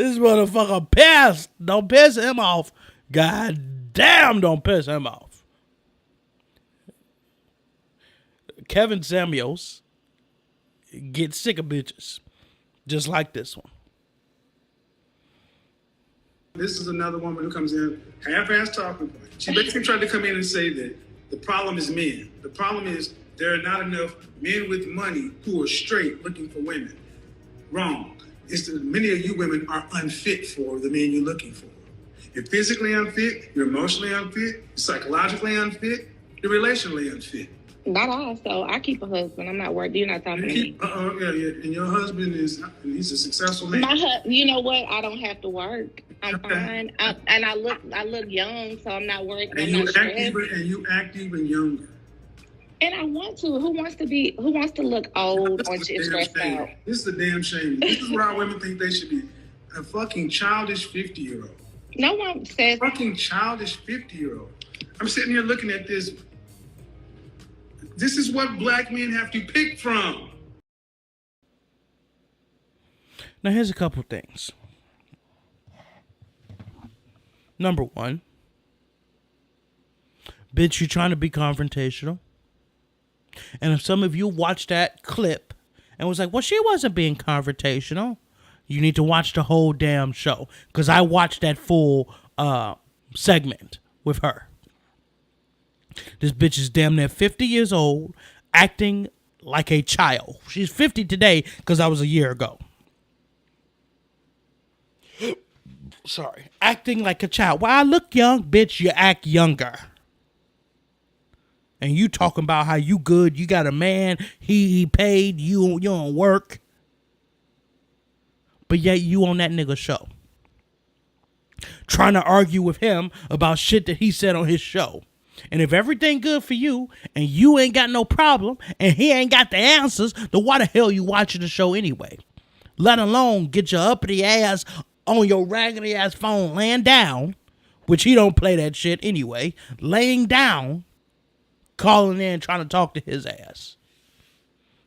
This motherfucker pissed. Don't piss him off. God damn, don't piss him off. Kevin Samuels gets sick of bitches. Just like this one. This is another woman who comes in, half-ass talking point. She basically tried to come in and say that the problem is men. The problem is there are not enough men with money who are straight looking for women. Wrong. It's that many of you women are unfit for the men you're looking for. You're physically unfit, you're emotionally unfit, you're psychologically unfit, you're relationally unfit. Not all. So I keep a husband. I'm not worried. You're not talking to me. Yeah. And your husband he's a successful man. You know what? I don't have to work. I'm fine. I look young, so I'm not worried. And you act even younger. And I want to. Who wants to look old or just stressed out? This is a damn shame. This is why women think they should be a fucking childish 50-year-old. No one says fucking childish 50-year-old. I'm sitting here looking at this. This is what black men have to pick from. Now, here's a couple things. Number one, bitch, you're trying to be confrontational. And if some of you watched that clip and was like, well, she wasn't being confrontational, you need to watch the whole damn show. Because I watched that full segment with her. This bitch is damn near 50 years old, acting like a child. She's 50 today because I was a year ago. Sorry. Acting like a child. Well, I look young, bitch, you act younger. And you talking about how you good, you got a man, he paid, you don't work. But yet you on that nigga show. Trying to argue with him about shit that he said on his show. And if everything good for you and you ain't got no problem and he ain't got the answers, then why the hell you watching the show anyway? Let alone get your uppity ass on your raggedy ass phone laying down, which he don't play that shit anyway, laying down, calling in trying to talk to his ass.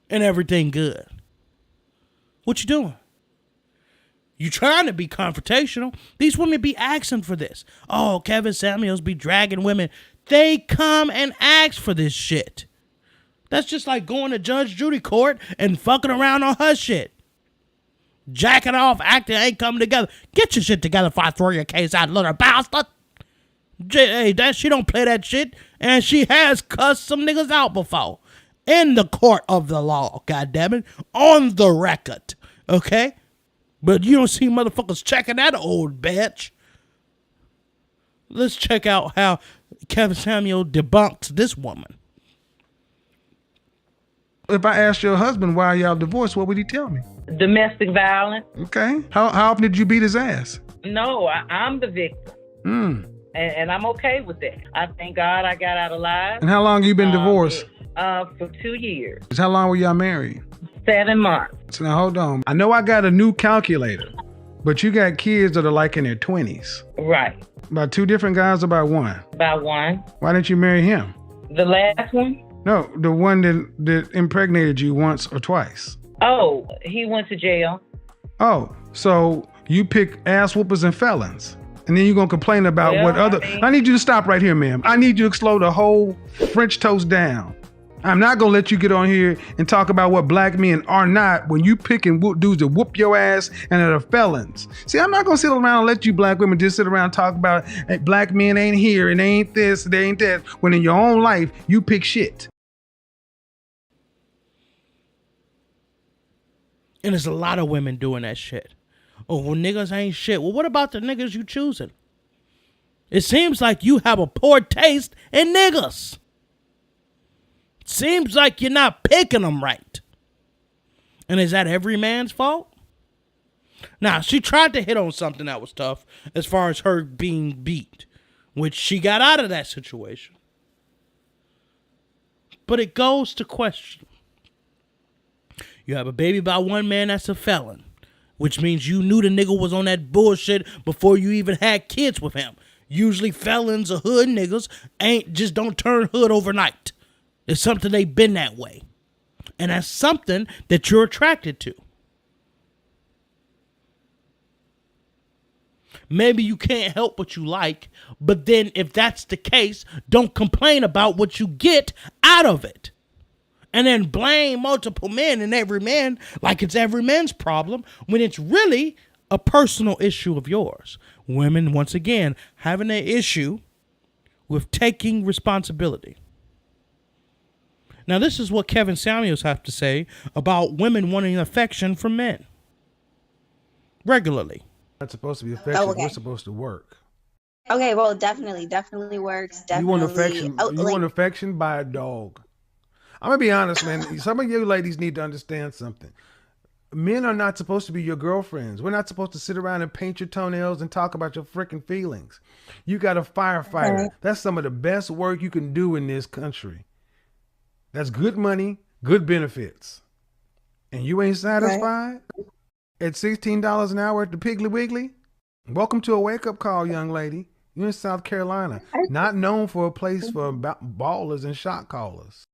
And everything good. What you doing? You trying to be confrontational. These women be asking for this. Oh, Kevin Samuels be dragging women. They come and ask for this shit. That's just like going to Judge Judy court and fucking around on her shit. Jacking off, acting ain't coming together. Get your shit together before I throw your case out, little bastard. Hey, she don't play that shit. And she has cussed some niggas out before. In the court of the law, goddammit. On the record. Okay? But you don't see motherfuckers checking that old bitch. Let's check out how Kevin Samuel debunks this woman. If I asked your husband why y'all divorced, what would he tell me? Domestic violence. Okay. How often did you beat his ass? No, I'm the victim. And I'm okay with that. I thank God I got out alive. And how long you been divorced? For 2 years. How long were y'all married? 7 months. So now hold on. I know I got a new calculator, but you got kids that are like in their 20s. Right. About 2 different guys or about one? About one. Why didn't you marry him? The last one? No, the one that impregnated you once or twice. Oh, he went to jail. Oh, so you pick ass whoopers and felons. And then you're going to complain about what other... I need you to stop right here, ma'am. I need you to slow the whole French toast down. I'm not going to let you get on here and talk about what black men are not when you pick and dudes that whoop your ass and are felons. See, I'm not going to sit around and let you black women just sit around and talk about hey, black men ain't here and they ain't this, they ain't that, when in your own life, you pick shit. And there's a lot of women doing that shit. Oh, well, niggas ain't shit. Well, what about the niggas you choosing? It seems like you have a poor taste in niggas. Seems like you're not picking them right. And is that every man's fault? Now, she tried to hit on something that was tough as far as her being beat, which she got out of that situation. But it goes to question. You have a baby by one man that's a felon, which means you knew the nigga was on that bullshit before you even had kids with him. Usually felons or hood niggas don't turn hood overnight. It's something they've been that way. And that's something that you're attracted to. Maybe you can't help what you like, but then if that's the case, don't complain about what you get out of it. And then blame multiple men and every man like it's every man's problem when it's really a personal issue of yours. Women, once again, having an issue with taking responsibility. Now, this is what Kevin Samuels has to say about women wanting affection from men. Regularly. Not supposed to be affection. Oh, okay. We're supposed to work. Okay, well, definitely works. Definitely. You want affection? You want affection by a dog. I'm gonna be honest, man. Some of you ladies need to understand something. Men are not supposed to be your girlfriends. We're not supposed to sit around and paint your toenails and talk about your freaking feelings. You got a firefighter. Right. That's some of the best work you can do in this country. That's good money, good benefits. And you ain't satisfied at $16 an hour at the Piggly Wiggly? Welcome to a wake-up call, young lady. You're in South Carolina, not known for a place for ballers and shot callers.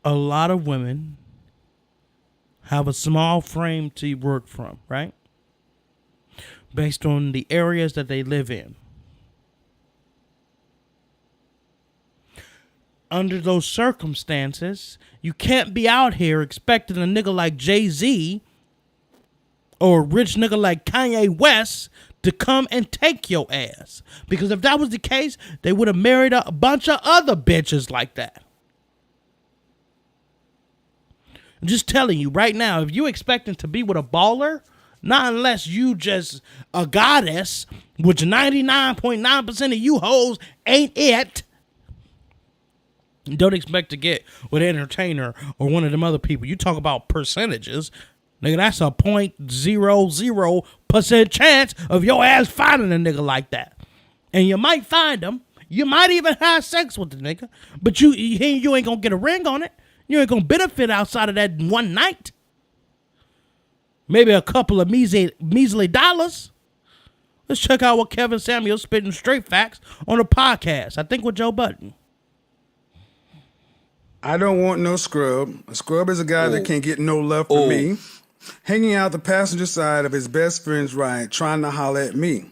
A lot of women have a small frame to work from, right? Based on the areas that they live in. Under those circumstances, you can't be out here expecting a nigga like Jay-Z or a rich nigga like Kanye West to come and take your ass. Because if that was the case, they would have married a bunch of other bitches like that. I'm just telling you right now, if you expecting to be with a baller, not unless you just a goddess, which 99.9% of you hoes ain't it. Don't expect to get with an entertainer or one of them other people. You talk about percentages. Nigga, that's a 0.00% chance of your ass finding a nigga like that. And you might find him. You might even have sex with the nigga. But you ain't gonna get a ring on it. You ain't gonna benefit outside of that one night. Maybe a couple of measly dollars. Let's check out what Kevin Samuels spitting straight facts on a podcast. I think with Joe Budden. I don't want no scrub. A scrub is a guy that can't get no love from me. Hanging out the passenger side of his best friend's ride, trying to holler at me.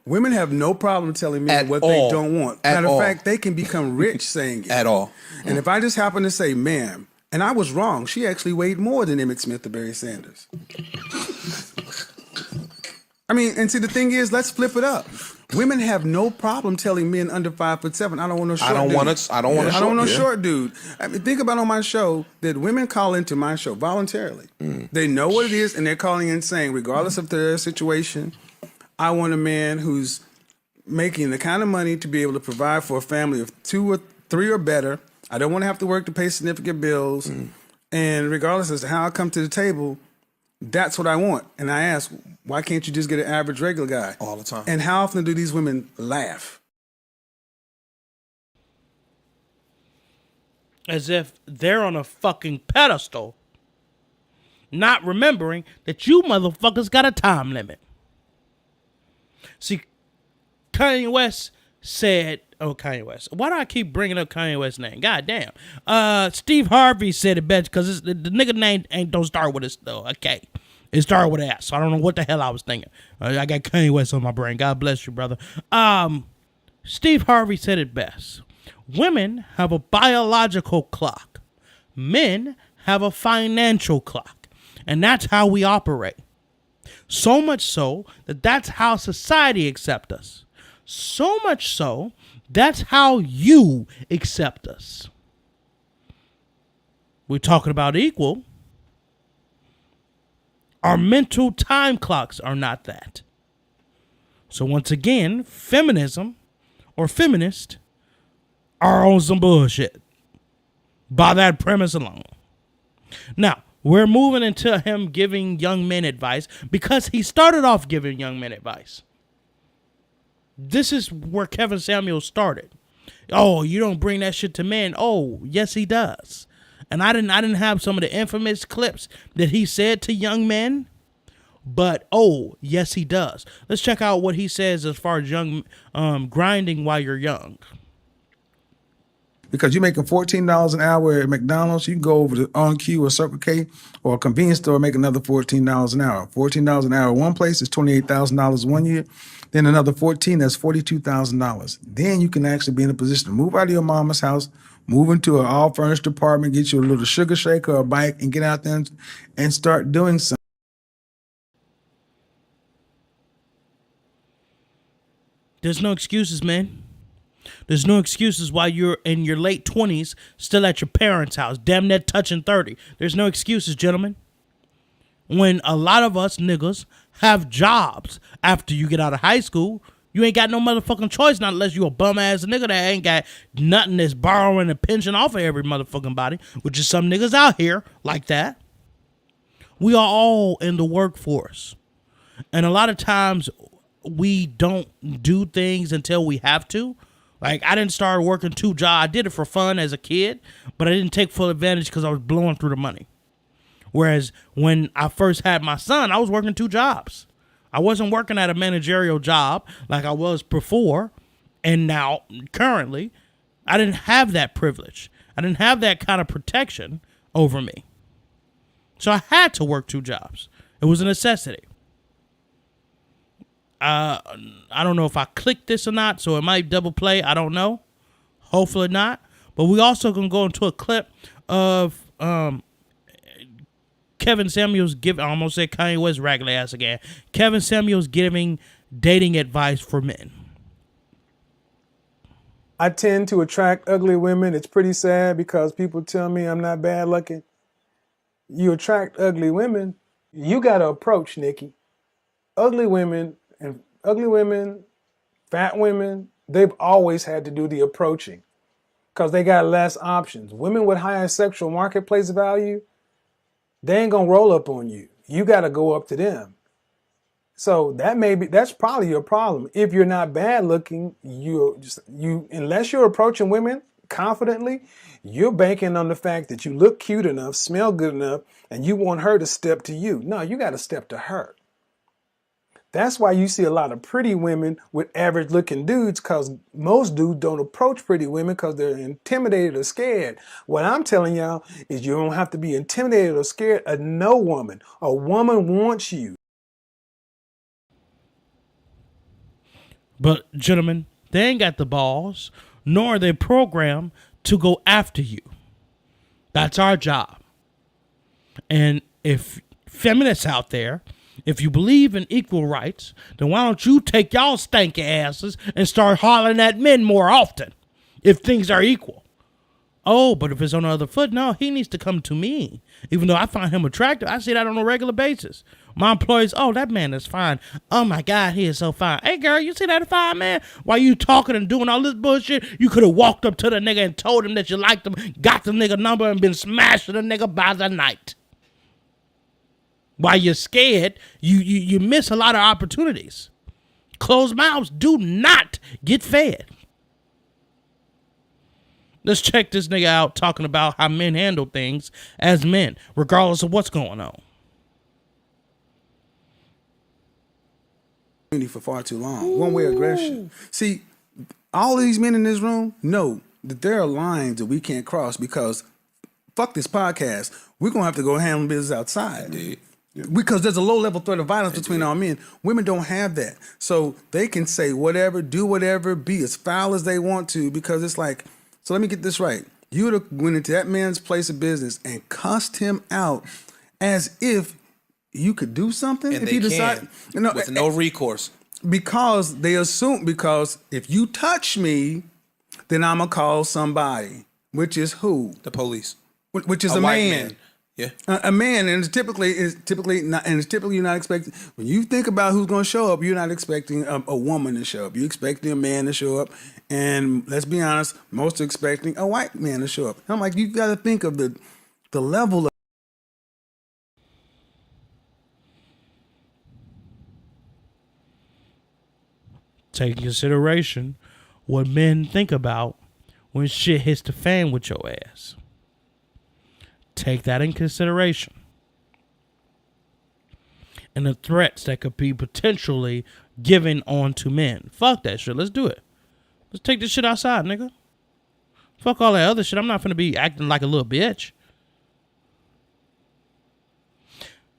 Women have no problem telling me what they don't want. Matter of fact, they can become rich saying it. At all. And if I just happen to say, ma'am, and I was wrong, she actually weighed more than Emmett Smith or Barry Sanders. I mean, and see, the thing is, let's flip it up. Women have no problem telling men under 5'7", I don't want no short dude. I don't want no short dude. I mean, think about on my show that women call into my show voluntarily. They know what it is, and they're calling in saying, regardless of their situation, I want a man who's making the kind of money to be able to provide for a family of 2 or 3 or better. I don't want to have to work to pay significant bills. And regardless as to how I come to the table, that's what I want. And I ask, why can't you just get an average regular guy? All the time. And how often do these women laugh? As if they're on a fucking pedestal, not remembering that you motherfuckers got a time limit. See, Kanye West said, Kanye West. Why do I keep bringing up Kanye West's name? God damn. Steve Harvey said it best because the nigga name don't start with a though. Okay. It started with S. So I don't know what the hell I was thinking. I got Kanye West on my brain. God bless you, brother. Steve Harvey said it best. Women have a biological clock. Men have a financial clock. And that's how we operate. So much so that that's how society accepts us. So much so that's how you accept us. We're talking about equal. Our mental time clocks are not that. So once again, feminism or feminist are on some bullshit by that premise alone. Now, we're moving into him giving young men advice because he started off giving young men advice. This is where Kevin Samuels started. Oh, you don't bring that shit to men. Oh, yes, he does. And I didn't have some of the infamous clips that he said to young men. But, oh, yes, he does. Let's check out what he says as far as young grinding while you're young. Because you're making $14 an hour at McDonald's, you can go over to On Q or Circle K or a convenience store and make another $14 an hour. $14 an hour one place is $28,000 one year. Then another 14, that's $42,000. Then you can actually be in a position to move out of your mama's house, move into an all furnished apartment, get you a little sugar shaker or a bike, and get out there and start doing something. There's no excuses, man. There's no excuses while you're in your late 20s, still at your parents' house, damn near touching 30. There's no excuses, gentlemen. When a lot of us niggas have jobs after you get out of high school, you ain't got no motherfucking choice, not unless you a bum ass nigga that ain't got nothing that's borrowing a pension off of every motherfucking body, which is some niggas out here like that. We are all in the workforce. And a lot of times we don't do things until we have to. Like, I didn't start working 2 jobs. I did it for fun as a kid, but I didn't take full advantage because I was blowing through the money. Whereas when I first had my son, I was working 2 jobs. I wasn't working at a managerial job like I was before, and now currently, I didn't have that privilege. I didn't have that kind of protection over me. So I had to work 2 jobs. It was a necessity. I don't know if I clicked this or not, so it might double play. I don't know. Hopefully not. But we also gonna go into a clip of Kevin Samuels I almost said Kanye West raggedy ass again. Kevin Samuels giving dating advice for men. I tend to attract ugly women. It's pretty sad because people tell me I'm not bad looking. You attract ugly women, you got to approach, Nikki. Ugly women, fat women, they've always had to do the approaching because they got less options. Women with higher sexual marketplace value, they ain't gonna roll up on you. You got to go up to them. So that's probably your problem. If you're not bad looking, unless you're approaching women confidently, you're banking on the fact that you look cute enough, smell good enough, and you want her to step to you. No, you got to step to her. That's why you see a lot of pretty women with average looking dudes, because most dudes don't approach pretty women because they're intimidated or scared. What I'm telling y'all is you don't have to be intimidated or scared of no woman. A woman wants you. But gentlemen, they ain't got the balls, nor are they programmed to go after you. That's our job. And if feminists out there, if you believe in equal rights, then why don't you take y'all stanky asses and start hollering at men more often if things are equal? Oh, but if it's on the other foot, no, he needs to come to me. Even though I find him attractive, I see that on a regular basis. My employees, oh, that man is fine. Oh my God, he is so fine. Hey girl, you see that fine man? While you talking and doing all this bullshit, you could have walked up to the nigga and told him that you liked him, got the nigga number, and been smashing the nigga by the night. While you're scared, you miss a lot of opportunities. Closed mouths do not get fed. Let's check this nigga out talking about how men handle things as men, regardless of what's going on. For far too long. One way aggression. See, all of these men in this room know that there are lines that we can't cross because fuck this podcast. We're going to have to go handle business outside. Dude. Because there's a low level threat of violence between our men. Women don't have that. So they can say whatever, do whatever, be as foul as they want to because it's like, so let me get this right. You would have went into that man's place of business and cussed him out as if you could do something and if you decide with no recourse. Because they assume because if you touch me, then I'm gonna call somebody, which is who? The police. Which is a man. Yeah. A man, and it's typically you're not expecting. When you think about who's going to show up, you're not expecting a woman to show up. You're expecting a man to show up, and let's be honest, most are expecting a white man to show up. I'm like, you got to think of the level of. Take into consideration what men think about when shit hits the fan with your ass. Take that in consideration. And the threats that could be potentially given on to men. Fuck that shit. Let's do it. Let's take this shit outside, nigga. Fuck all that other shit. I'm not finna be acting like a little bitch.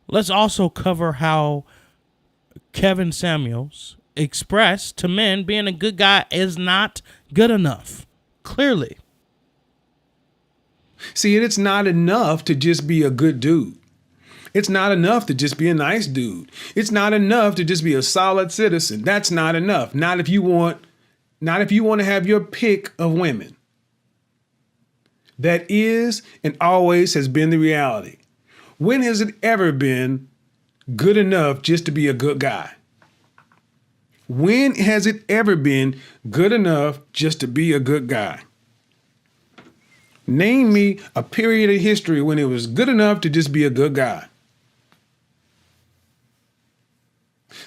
Let's also cover how Kevin Samuels expressed to men being a good guy is not good enough. Clearly. See, it's not enough to just be a good dude. It's not enough to just be a nice dude. It's not enough to just be a solid citizen. That's not enough. Not if you want to have your pick of women. That is and always has been the reality. When has it ever been good enough just to be a good guy? When has it ever been good enough just to be a good guy? Name me a period of history when it was good enough to just be a good guy.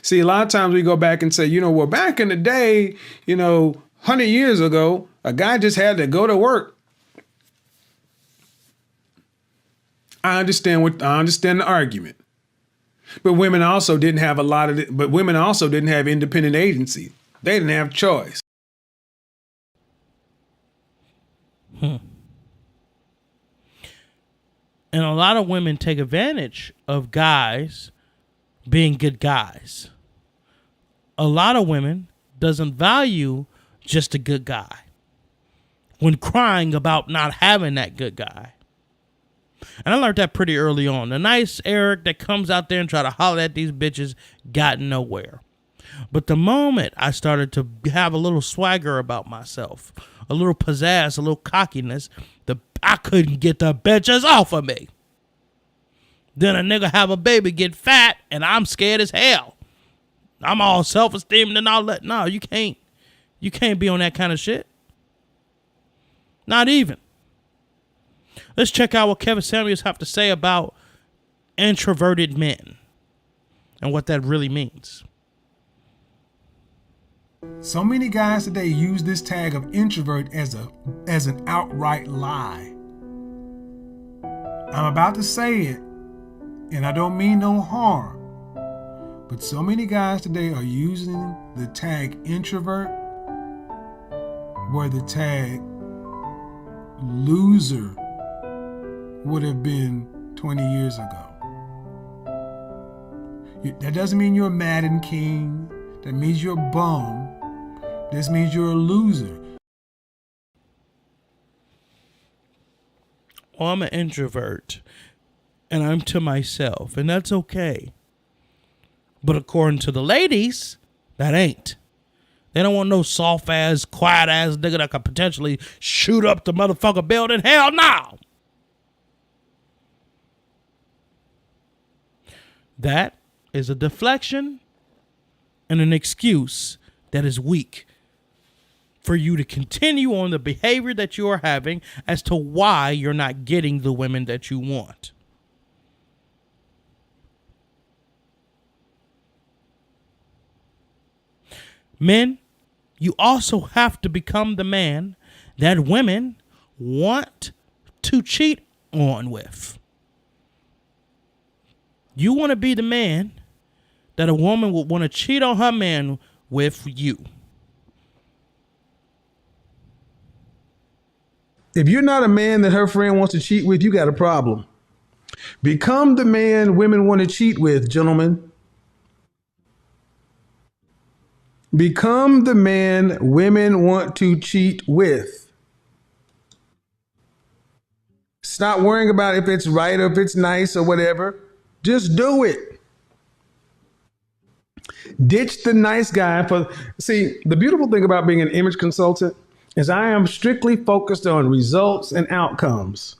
See, a lot of times we go back and say, well, back in the day, 100 years ago, a guy just had to go to work. I understand the argument. But women also didn't have independent agency. They didn't have choice. And a lot of women take advantage of guys being good guys. A lot of women doesn't value just a good guy when crying about not having that good guy. And I learned that pretty early on. The nice Eric that comes out there and try to holler at these bitches got nowhere. But the moment I started to have a little swagger about myself, a little pizzazz, a little cockiness, I couldn't get the bitches off of me. Then a nigga have a baby, get fat, and I'm scared as hell. I'm all self-esteem and all that. No, you can't. You can't be on that kind of shit. Not even. Let's check out what Kevin Samuels have to say about introverted men and what that really means. So many guys today use this tag of introvert as an outright lie. I'm about to say it, and I don't mean no harm, but so many guys today are using the tag introvert where the tag loser would have been 20 years ago. That doesn't mean you're a Madden king. That means you're a bum. This means you're a loser. Well, I'm an introvert, and I'm to myself, and that's okay. But according to the ladies, that ain't. They don't want no soft-ass, quiet-ass nigga that could potentially shoot up the motherfucker building. Hell no! That is a deflection and an excuse that is weak for you to continue on the behavior that you are having as to why you're not getting the women that you want. Men, you also have to become the man that women want to cheat on with. You want to be the man that a woman would want to cheat on her man with you. If you're not a man that her friend wants to cheat with, you got a problem. Become the man women want to cheat with, gentlemen. Become the man women want to cheat with. Stop worrying about if it's right or if it's nice or whatever. Just do it. Ditch the nice guy see, the beautiful thing about being an image consultant is I am strictly focused on results and outcomes.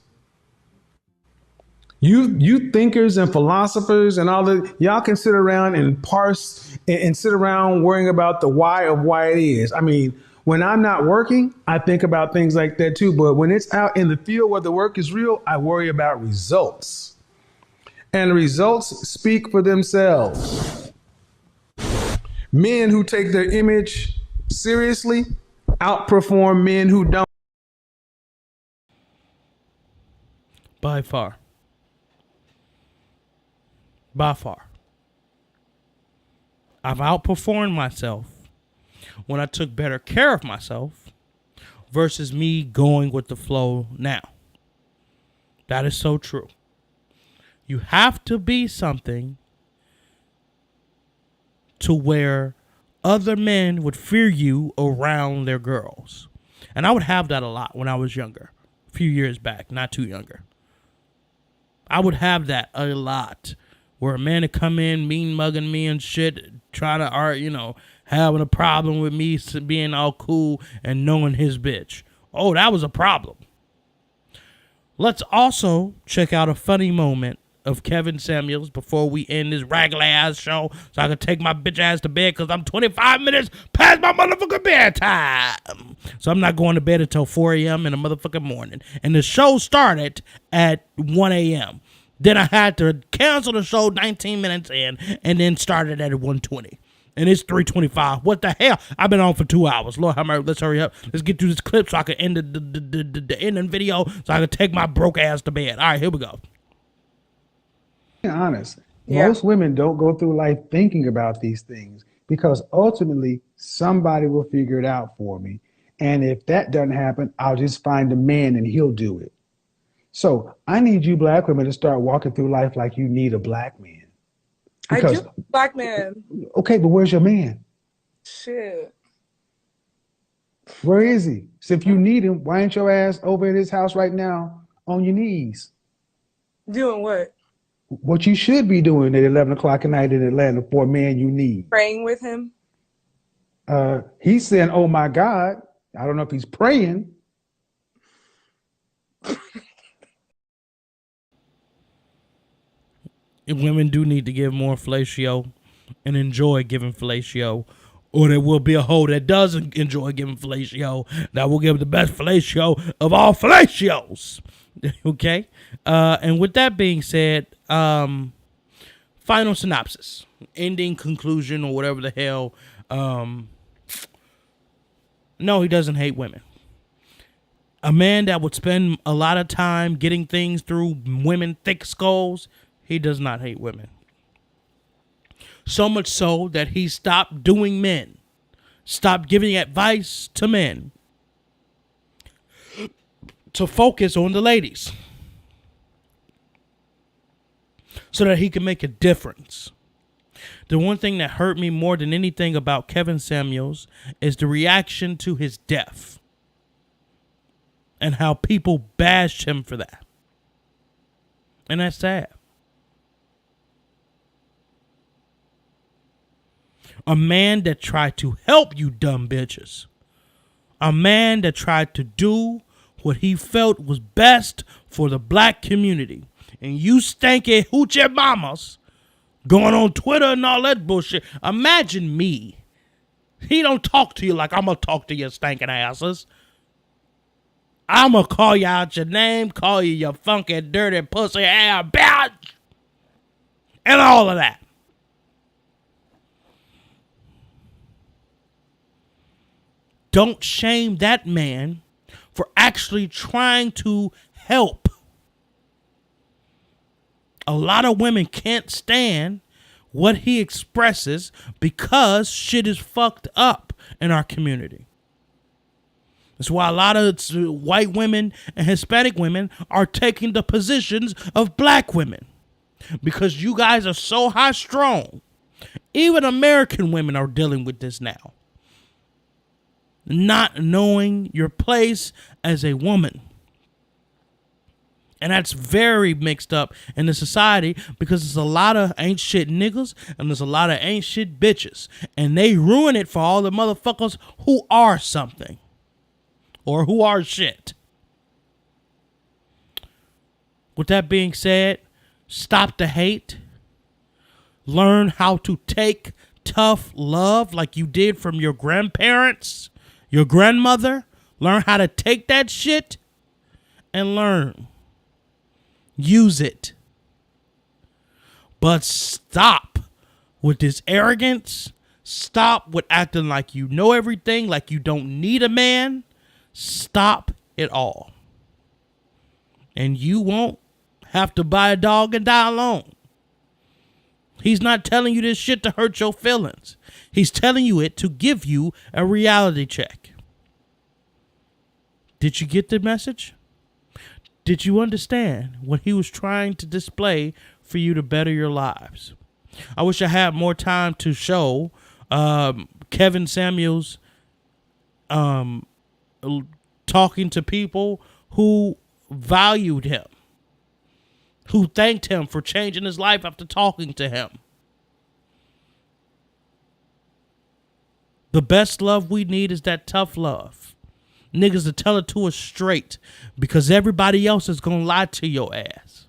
You thinkers and philosophers and all that, y'all can sit around and parse and sit around worrying about the why of why it is. I mean, when I'm not working, I think about things like that too. But when it's out in the field where the work is real, I worry about results. And the results speak for themselves. Men who take their image seriously outperform men who don't. By far. By far. I've outperformed myself when I took better care of myself, versus me going with the flow now. That is so true. You have to be something to where other men would fear you around their girls. And I would have that a lot when I was younger, a few years back, not too younger. I would have that a lot, where a man would come in mean mugging me and shit, trying to having a problem with me being all cool and knowing his bitch. Oh, that was a problem. Let's also check out a funny moment of Kevin Samuels before we end this raggedy ass show, so I can take my bitch ass to bed, because I'm 25 minutes past my motherfucking bedtime. So I'm not going to bed until 4 a.m. in the motherfucking morning. And the show started at 1 a.m. Then I had to cancel the show 19 minutes in, and then started at 1:20. And it's 3:25. What the hell? I've been on for 2 hours. Lord have mercy. Let's hurry up. Let's get through this clip so I can end the ending video, so I can take my broke ass to bed. All right, here we go. Honest. Most women don't go through life thinking about these things, because ultimately somebody will figure it out for me. And if that doesn't happen, I'll just find a man and he'll do it. So I need you black women to start walking through life like you need a black man. Because, I do black man. okay, but where's your man? Shit. Where is he? So if you need him, why ain't your ass over at his house right now on your knees? Doing what? What you should be doing at 11 o'clock at night in Atlanta for a man you need. Praying with him? He's saying, oh my God. I don't know if he's praying. Women do need to give more fellatio and enjoy giving fellatio, or there will be a hoe that doesn't enjoy giving fellatio that will give the best fellatio of all fellatios. Okay? And with that being said, final synopsis, ending, conclusion, or whatever the hell. No, he doesn't hate women. A man that would spend a lot of time getting things through women thick skulls, he does not hate women. So much so that he stopped doing men, stopped giving advice to men, to focus on the ladies, so that he can make a difference. The one thing that hurt me more than anything about Kevin Samuels is the reaction to his death, and how people bashed him for that. And that's sad. A man that tried to help you dumb bitches. A man that tried to do what he felt was best for the black community. And you stanky hoochie mamas going on Twitter and all that bullshit. Imagine me. He don't talk to you like I'm going to talk to your stinking asses. I'm going to call you out your name, call you your funky, dirty, pussy ass bitch, and all of that. Don't shame that man for actually trying to help. A lot of women can't stand what he expresses because shit is fucked up in our community. That's why a lot of white women and Hispanic women are taking the positions of black women, because you guys are so high strung. Even American women are dealing with this now. Not knowing your place as a woman. And that's very mixed up in the society, because there's a lot of ain't shit niggas and there's a lot of ain't shit bitches. And they ruin it for all the motherfuckers who are something. Or who are shit. With that being said, stop the hate. Learn how to take tough love like you did from your grandparents, your grandmother. Learn how to take that shit and learn. Use it. But stop with this arrogance. Stop with acting like you know everything, like you don't need a man. Stop it all. And you won't have to buy a dog and die alone. He's not telling you this shit to hurt your feelings. He's telling you it to give you a reality check. Did you get the message? Did you understand what he was trying to display for you to better your lives? I wish I had more time to show Kevin Samuels talking to people who valued him, who thanked him for changing his life after talking to him. The best love we need is that tough love. Niggas to tell it to us straight, because everybody else is gonna lie to your ass.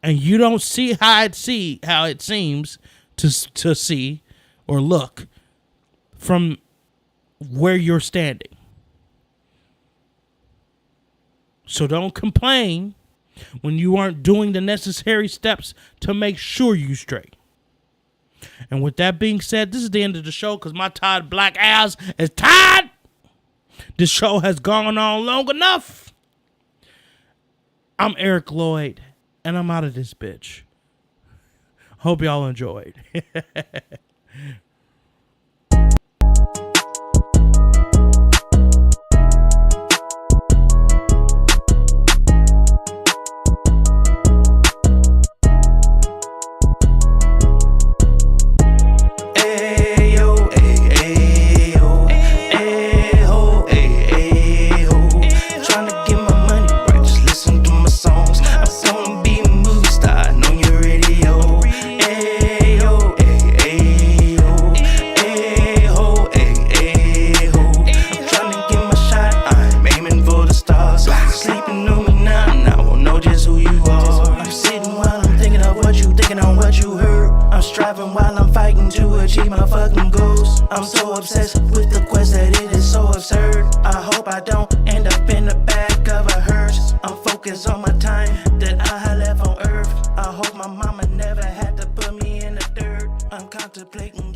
And you don't see how it seems to see or look from where you're standing. So don't complain when you aren't doing the necessary steps to make sure you straight. And with that being said, this is the end of the show because my tired black ass is tired. This show has gone on long enough. I'm Eric Lloyd, and I'm out of this bitch. Hope y'all enjoyed. I'm so obsessed with the quest that it is so absurd. I hope I don't end up in the back of a hearse. I'm focused on my time that I have left on earth. I hope my mama never had to put me in the dirt. I'm contemplating